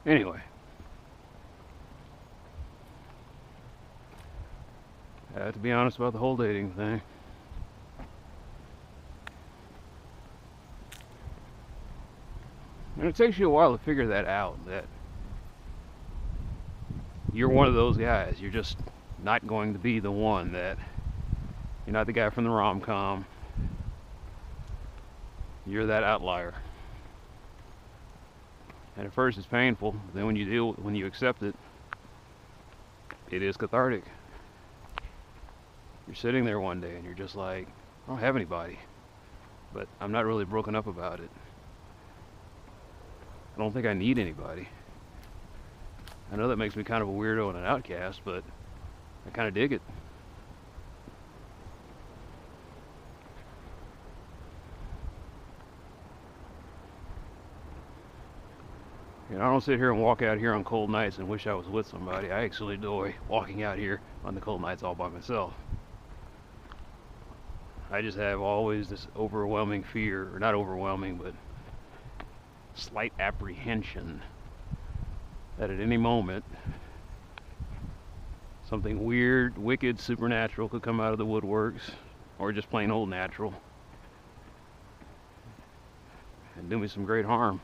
Anyway. I have to be honest about the whole dating thing. And it takes you a while to figure that out, that you're one of those guys. You're just not going to be the one, that you're not the guy from the rom-com. You're that outlier. And at first it's painful, but then when you accept it, it is cathartic. You're sitting there one day and you're just like, I don't have anybody, but I'm not really broken up about it. I don't think I need anybody. I know that makes me kind of a weirdo and an outcast, but I kind of dig it. You know, I don't sit here and walk out here on cold nights and wish I was with somebody. I actually enjoy walking out here on the cold nights all by myself. I just have always this overwhelming fear, or not overwhelming, but slight apprehension that at any moment something weird, wicked, supernatural could come out of the woodworks, or just plain old natural, and do me some great harm.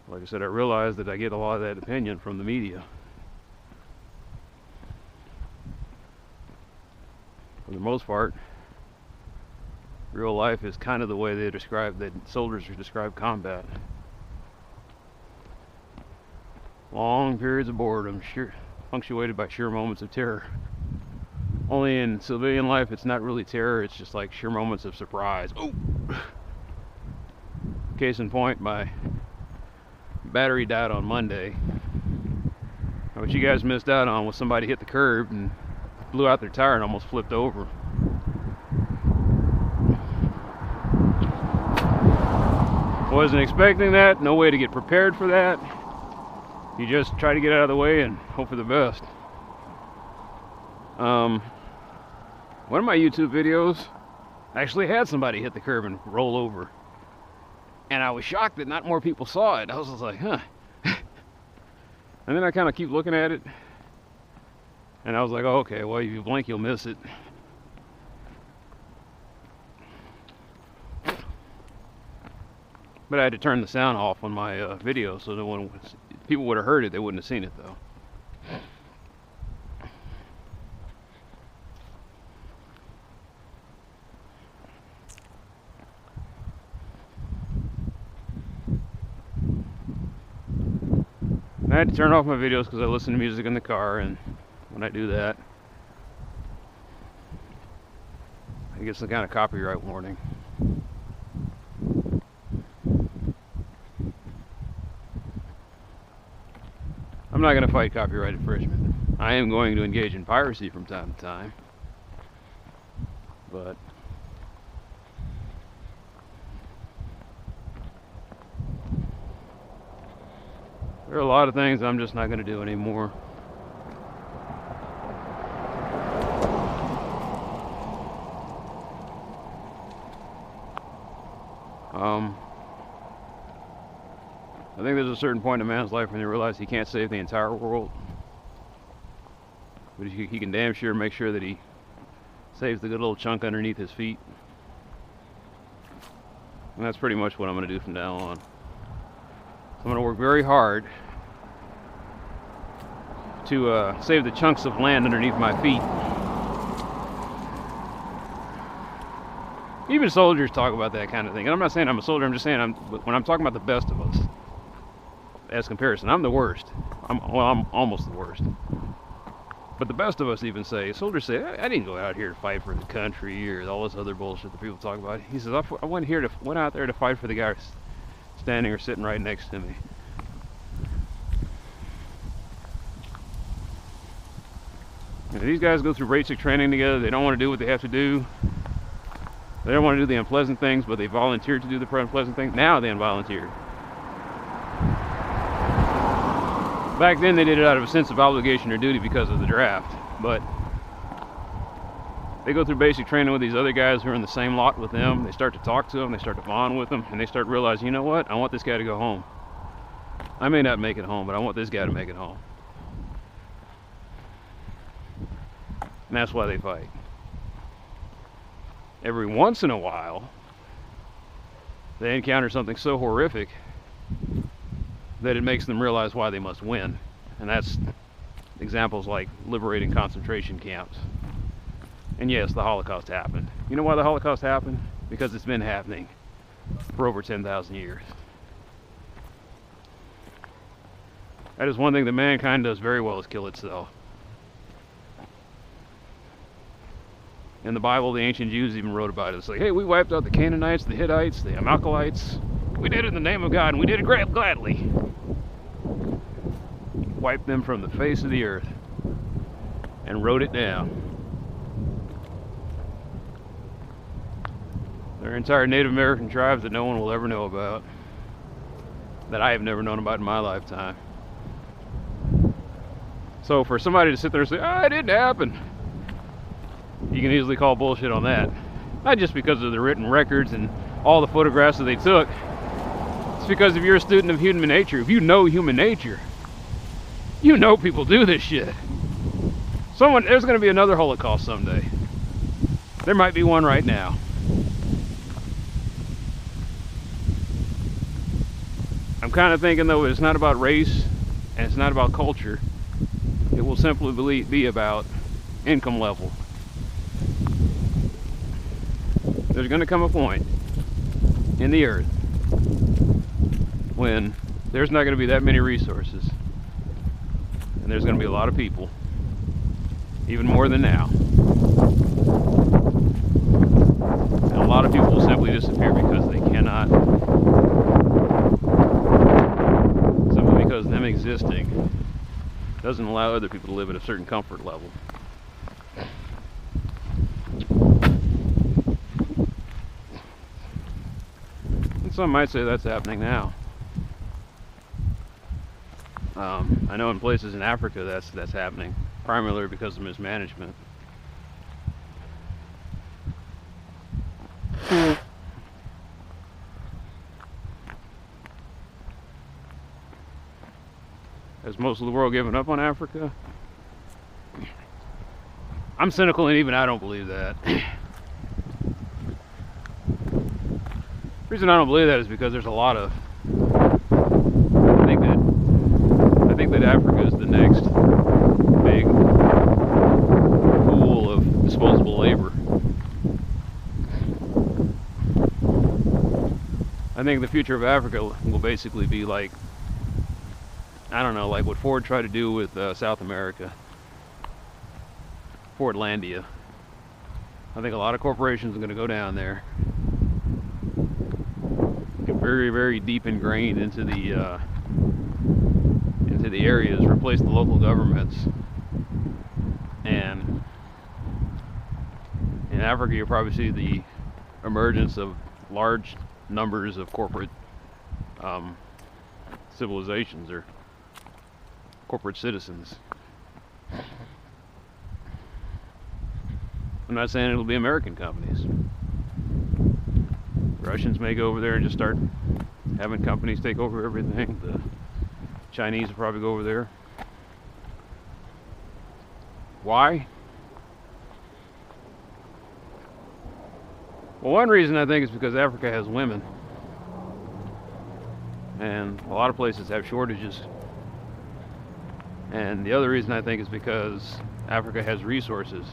Like I said, I realize that I get a lot of that opinion from the media. For the most part, real life is kind of the way they describe, that soldiers describe combat. Long periods of boredom, punctuated by sheer moments of terror. Only in civilian life, it's not really terror, it's just like sheer moments of surprise. Oh! Case in point, my battery died on Monday. What you guys missed out on was somebody hit the curb and blew out their tire and almost flipped over. Wasn't expecting that, no way to get prepared for that. You just try to get out of the way and hope for the best. One of my YouTube videos actually had somebody hit the curb and roll over. And I was shocked that not more people saw it. I was just like, huh. And then I kind of keep looking at it. And I was like, oh, okay, well, if you blink, you'll miss it. But I had to turn the sound off on my video, so no one would, people would have heard it, they wouldn't have seen it though. And I had to turn off my videos because I listen to music in the car, and when I do that, I get some kind of copyright warning. I'm not going to fight copyright infringement. I am going to engage in piracy from time to time, but there are a lot of things I'm just not going to do anymore. I think there's a certain point in a man's life when he realizes he can't save the entire world, but he can damn sure make sure that he saves the good little chunk underneath his feet. And that's pretty much what I'm going to do from now on. I'm going to work very hard to save the chunks of land underneath my feet. Even soldiers talk about that kind of thing. And I'm not saying I'm a soldier, I'm just saying when I'm talking about the best of us, as comparison, I'm the worst. I'm almost the worst. But the best of us even say, soldiers say, I didn't go out here to fight for the country or all this other bullshit that people talk about. He says, I went out there to fight for the guy standing or sitting right next to me. And these guys go through basic training together. They don't want to do what they have to do. They don't want to do the unpleasant things, but they volunteered to do the unpleasant things. Now they volunteered. Back then they did it out of a sense of obligation or duty because of the draft, but they go through basic training with these other guys who are in the same lot with them. They start to talk to them, they start to bond with them, and they start realizing, you know what, I want this guy to go home. I may not make it home, but I want this guy to make it home. And that's why they fight. Every once in a while, they encounter something so horrific that it makes them realize why they must win. And that's examples like liberating concentration camps. And yes, the Holocaust happened. You know why the Holocaust happened? Because it's been happening for over 10,000 years. That is one thing that mankind does very well, is kill itself. In the Bible, the ancient Jews even wrote about it. It's like, hey, we wiped out the Canaanites, the Hittites, the Amalekites. We did it in the name of God, and we did it gladly. Wiped them from the face of the earth and wrote it down. There are entire Native American tribes that no one will ever know about, that I have never known about in my lifetime. So for somebody to sit there and say, it didn't happen, you can easily call bullshit on that. Not just because of the written records and all the photographs that they took. It's because if you're a student of human nature, if you know human nature, you know people do this shit. There's going to be another Holocaust someday. There might be one right now. I'm kind of thinking, though, it's not about race and it's not about culture. It will simply be about income level. There's going to come a point in the earth when there's not going to be that many resources, and there's going to be a lot of people, even more than now, and a lot of people will simply disappear because they cannot, simply because them existing doesn't allow other people to live at a certain comfort level. And some might say that's happening now. I know in places in Africa that's happening, primarily because of mismanagement. Has most of the world given up on Africa? I'm cynical, and even I don't believe that. The reason I don't believe that is because there's a lot of, I think that Africa is the next big pool of disposable labor. I think the future of Africa will basically be like, I don't know, like what Ford tried to do with South America. Fordlandia. I think a lot of corporations are going to go down there, get very, very deep ingrained into the areas, replace the local governments, and in Africa you'll probably see the emergence of large numbers of corporate civilizations or corporate citizens. I'm not saying it'll be American companies. Russians may go over there and just start having companies take over everything. The Chinese will probably go over there. Why? Well, one reason I think is because Africa has women, and a lot of places have shortages. And the other reason I think is because Africa has resources,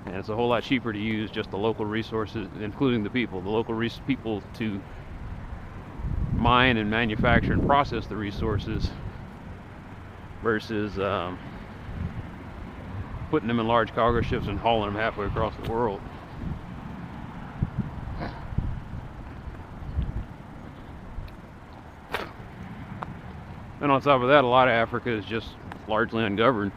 and it's a whole lot cheaper to use just the local resources, including the people, people to mine and manufacture and process the resources, versus putting them in large cargo ships and hauling them halfway across the world. And on top of that, a lot of Africa is just largely ungoverned.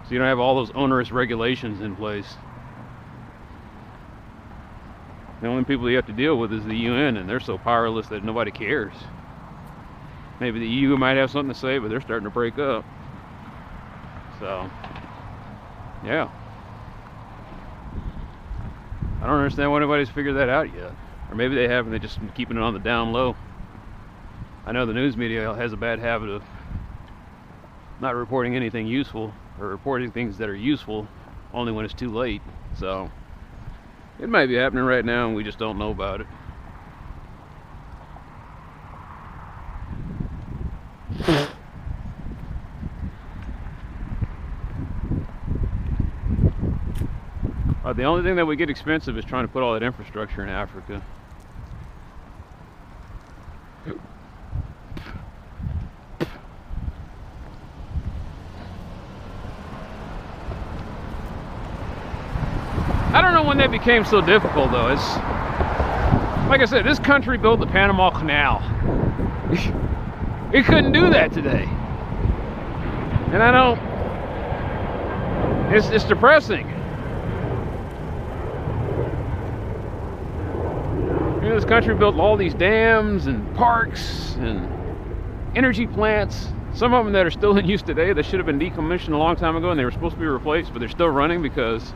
So you don't have all those onerous regulations in place. The only people you have to deal with is the UN, and they're so powerless that nobody cares. Maybe the EU might have something to say, but they're starting to break up. So, yeah. I don't understand why nobody's figured that out yet. Or maybe they have, and they're just keeping it on the down low. I know the news media has a bad habit of not reporting anything useful, or reporting things that are useful only when it's too late. So it might be happening right now and we just don't know about it. The only thing that would get expensive is trying to put all that infrastructure in Africa. I don't know when that became so difficult, though. It's like I said, this country built the Panama Canal. It couldn't do that today, and I don't. It's depressing. You know, this country built all these dams and parks and energy plants. Some of them that are still in use today that should have been decommissioned a long time ago, and they were supposed to be replaced, but they're still running because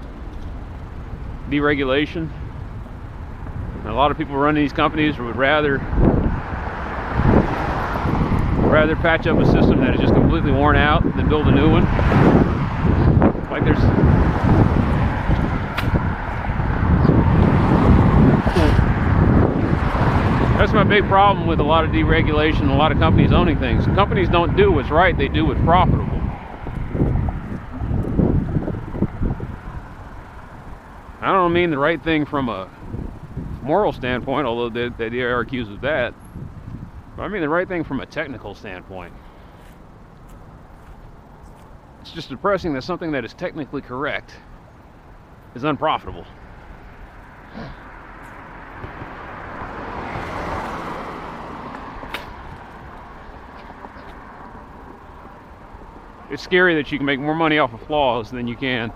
deregulation. And a lot of people running these companies would rather patch up a system that is just completely worn out than build a new one. Like that's my big problem with a lot of deregulation, a lot of companies owning things. Companies don't do what's right, they do what's profitable. I don't mean the right thing from a moral standpoint, although they are accused of that. But I mean the right thing from a technical standpoint. It's just depressing that something that is technically correct is unprofitable. It's scary that you can make more money off of flaws than you can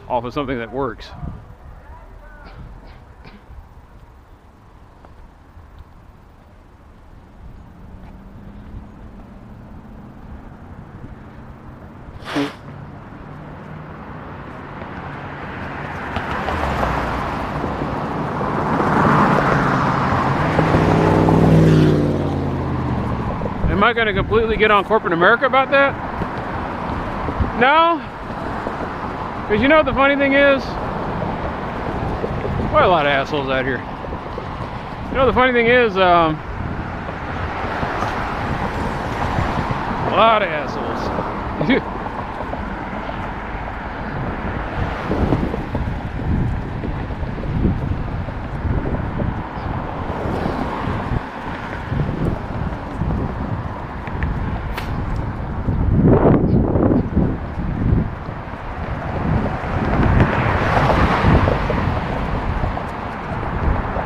off of something that works. Am I going to completely get on corporate America about that? No? Because you know what the funny thing is? Quite a lot of assholes out here. You know the funny thing is, a lot of assholes.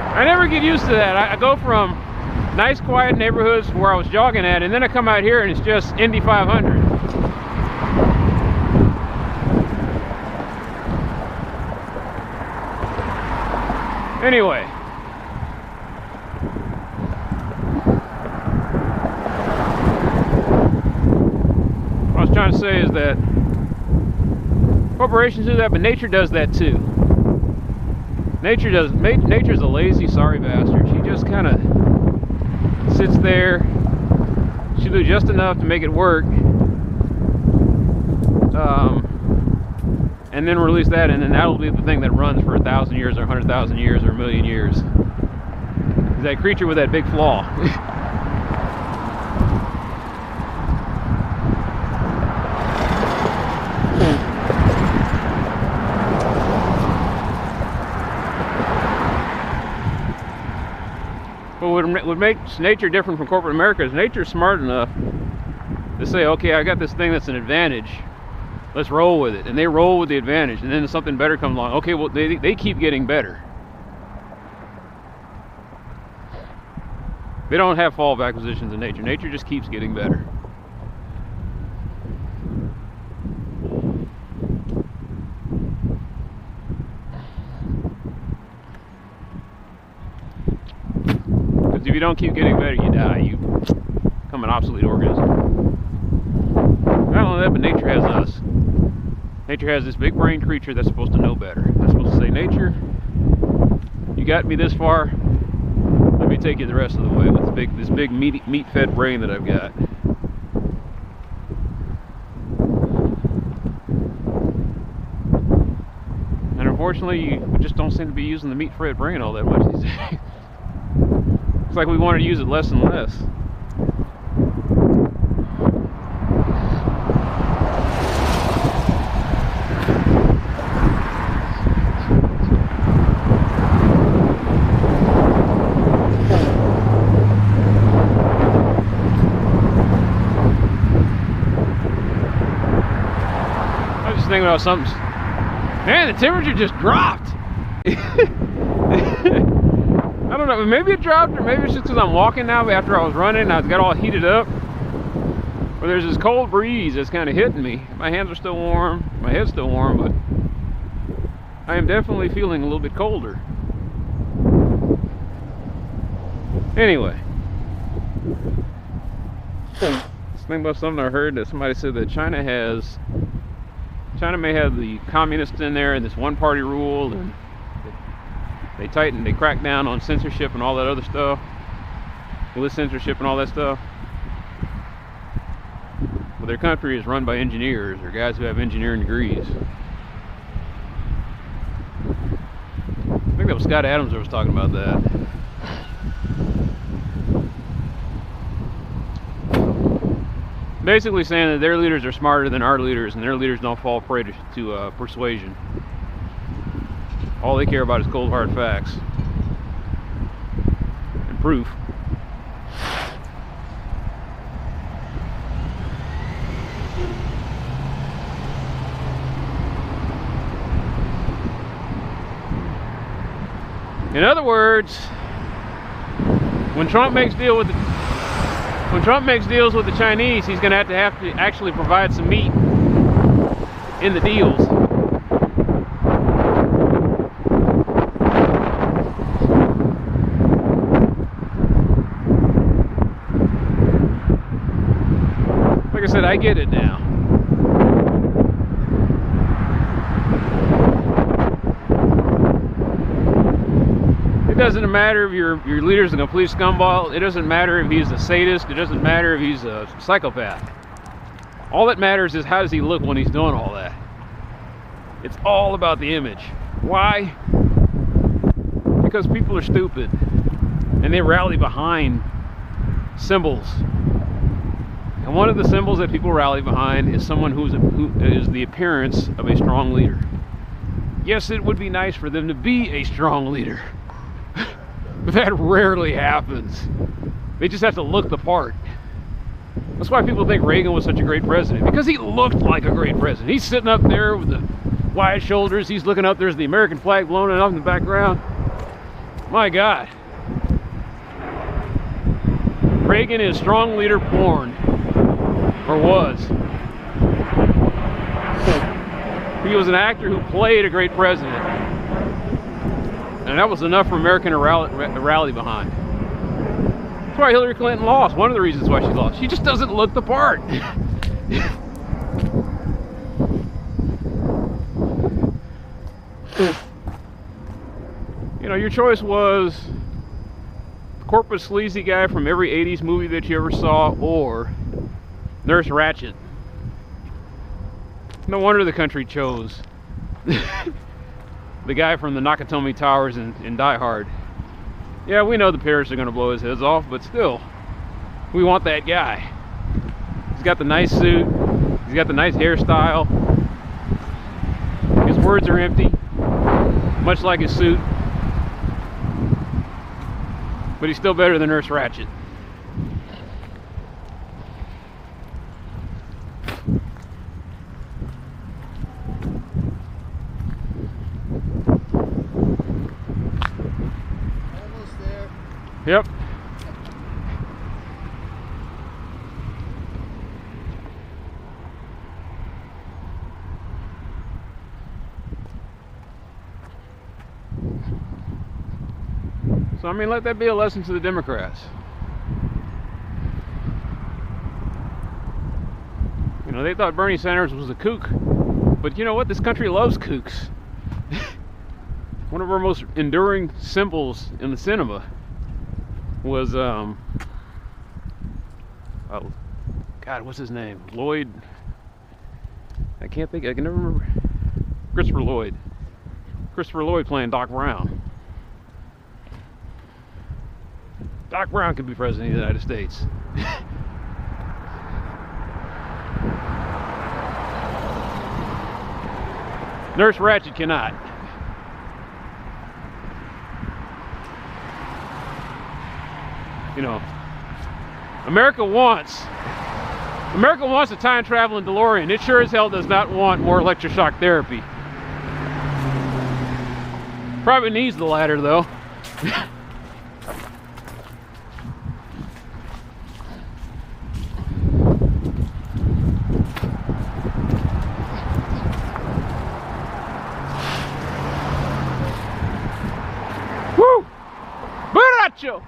I never get used to that. I go from nice quiet neighborhoods where I was jogging at, and then I come out here and it's just Indy 500. Anyway, what I was trying to say is that corporations do that, but nature does that too. Nature's a lazy, sorry bastard. She just kind of sits there. She'll do just enough to make it work, and then release that, and then that'll be the thing that runs for 1,000 years, or 100,000 years, or 1,000,000 years. It's that creature with that big flaw. But what makes nature different from corporate America is nature's smart enough to say, okay, I got this thing that's an advantage, let's roll with it. And they roll with the advantage, and then something better comes along. Okay, well, they keep getting better. They don't have fallback positions in nature. Nature just keeps getting better. If you don't keep getting better, you die. You become an obsolete organism. Not only that, but nature has us. Nature has this big brain creature that's supposed to know better. That's supposed to say, nature, you got me this far, let me take you the rest of the way with this big meat-fed brain that I've got. And unfortunately, we just don't seem to be using the meat-fed brain all that much these days. It's like we want to use it less and less. I was just thinking about something. Man, the temperature just dropped. I don't know, maybe it dropped, or maybe it's just because I'm walking now after I was running, I got all heated up. Or there's this cold breeze that's kind of hitting me. My hands are still warm, my head's still warm, but I am definitely feeling a little bit colder. Anyway. Let's think about something I heard that somebody said that China may have the communists in there and this one party rule, and They crack down on censorship and all that other stuff. List censorship and all that stuff. But their country is run by engineers or guys who have engineering degrees. I think that was Scott Adams that was talking about that. Basically saying that their leaders are smarter than our leaders, and their leaders don't fall prey to persuasion. All they care about is cold hard facts and proof. In other words, when Trump makes deals with the Chinese, he's going to have to actually provide some meat in the deals. Like I said, I get it now. It doesn't matter if your leader's a complete scumbag. It doesn't matter if he's a sadist. It doesn't matter if he's a psychopath. All that matters is how does he look when he's doing all that. It's all about the image. Why? Because people are stupid and they rally behind symbols. And one of the symbols that people rally behind is someone who is the appearance of a strong leader. Yes, it would be nice for them to be a strong leader. But that rarely happens. They just have to look the part. That's why people think Reagan was such a great president, because he looked like a great president. He's sitting up there with the wide shoulders. He's looking up. There's the American flag blowing up in the background. My God. Reagan is strong leader porn. Or was. He was an actor who played a great president. And that was enough for America to rally behind. That's why Hillary Clinton lost. One of the reasons why she lost. She just doesn't look the part. You know, your choice was the corporate sleazy guy from every 80s movie that you ever saw, or Nurse Ratched. No wonder the country chose the guy from the Nakatomi Towers in Die Hard. Yeah, we know the parents are going to blow his heads off, but still, we want that guy. He's got the nice suit. He's got the nice hairstyle. His words are empty, much like his suit. But he's still better than Nurse Ratched. Yep. So, I mean, let that be a lesson to the Democrats. You know, they thought Bernie Sanders was a kook. But you know what? This country loves kooks. One of our most enduring symbols in the cinema was oh God, what's his name? Lloyd. I can never remember. Christopher Lloyd playing Doc Brown. Doc Brown could be president of the United States. Nurse Ratched cannot. You know, America wants a time traveling DeLorean. It sure as hell does not want more electroshock therapy. Probably needs the latter though. Woo! Baracho!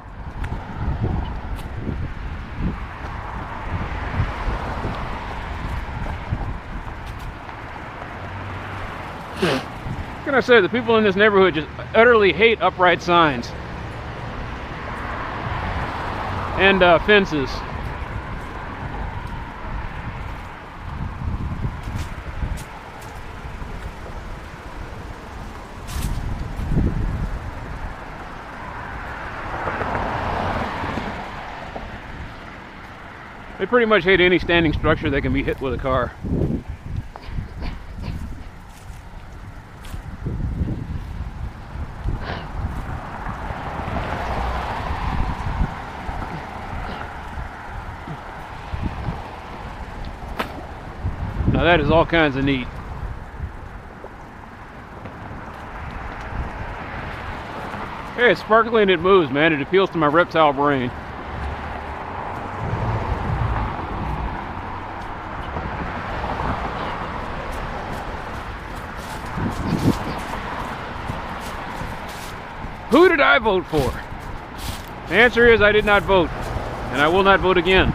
can I say? The people in this neighborhood just utterly hate upright signs and fences. They pretty much hate any standing structure that can be hit with a car. Now that is all kinds of neat. Hey, it's sparkling, it moves, man. It appeals to my reptile brain. Who did I vote for? The answer is I did not vote, and I will not vote again.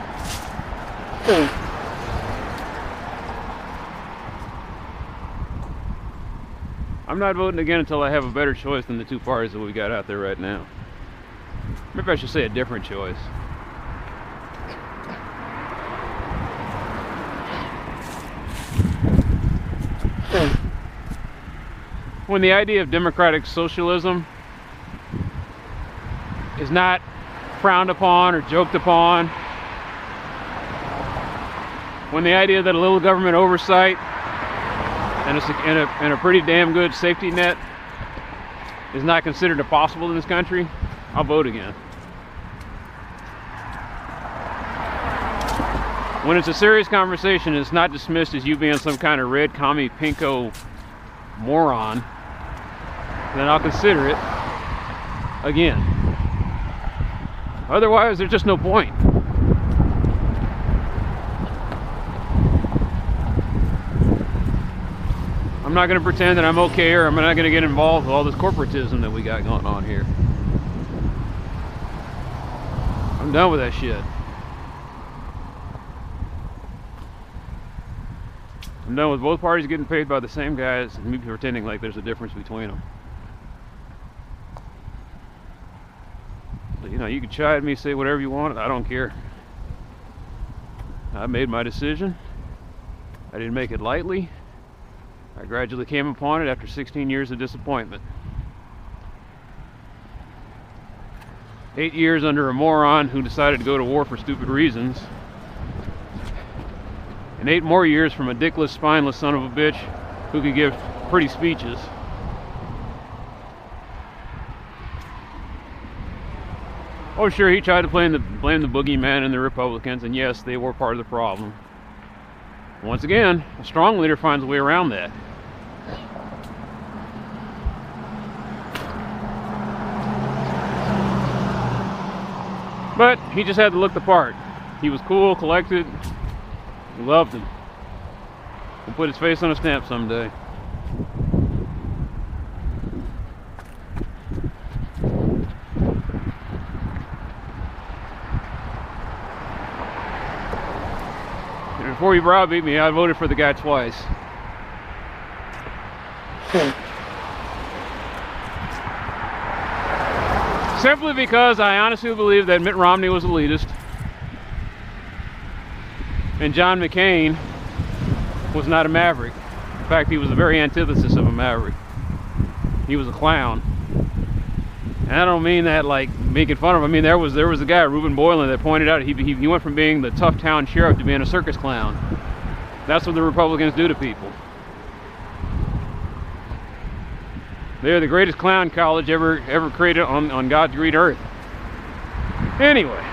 I'm not voting again until I have a better choice than the two parties that we got out there right now. Maybe I should say a different choice. When the idea of democratic socialism is not frowned upon or joked upon, when the idea that a little government oversight and a pretty damn good safety net is not considered possible in this country, I'll vote again. When it's a serious conversation, it's not dismissed as you being some kind of red commie pinko moron, then I'll consider it again. Otherwise, there's just no point. I'm not going to pretend that I'm okay, or I'm not going to get involved with all this corporatism that we got going on here. I'm done with that shit. I'm done with both parties getting paid by the same guys and me pretending like there's a difference between them. You know, you can chide me, say whatever you want, I don't care. I made my decision. I didn't make it lightly. I gradually came upon it after 16 years of disappointment. 8 years under a moron who decided to go to war for stupid reasons. And 8 more years from a dickless, spineless son of a bitch who could give pretty speeches. Oh sure, he tried to blame the boogeyman and the Republicans, and yes, they were part of the problem. Once again, a strong leader finds a way around that. But he just had to look the part. He was cool, collected. We loved him. We'll put his face on a stamp someday. And before you browbeat me, I voted for the guy twice. Simply because I honestly believe that Mitt Romney was elitist and John McCain was not a maverick. In fact, he was the very antithesis of a maverick. He was a clown. And I don't mean that like making fun of him. I mean, there was a guy, Reuben Boylan, that pointed out he went from being the tough town sheriff to being a circus clown. That's what the Republicans do to people. They're the greatest clown college ever created on God's green earth. Anyway.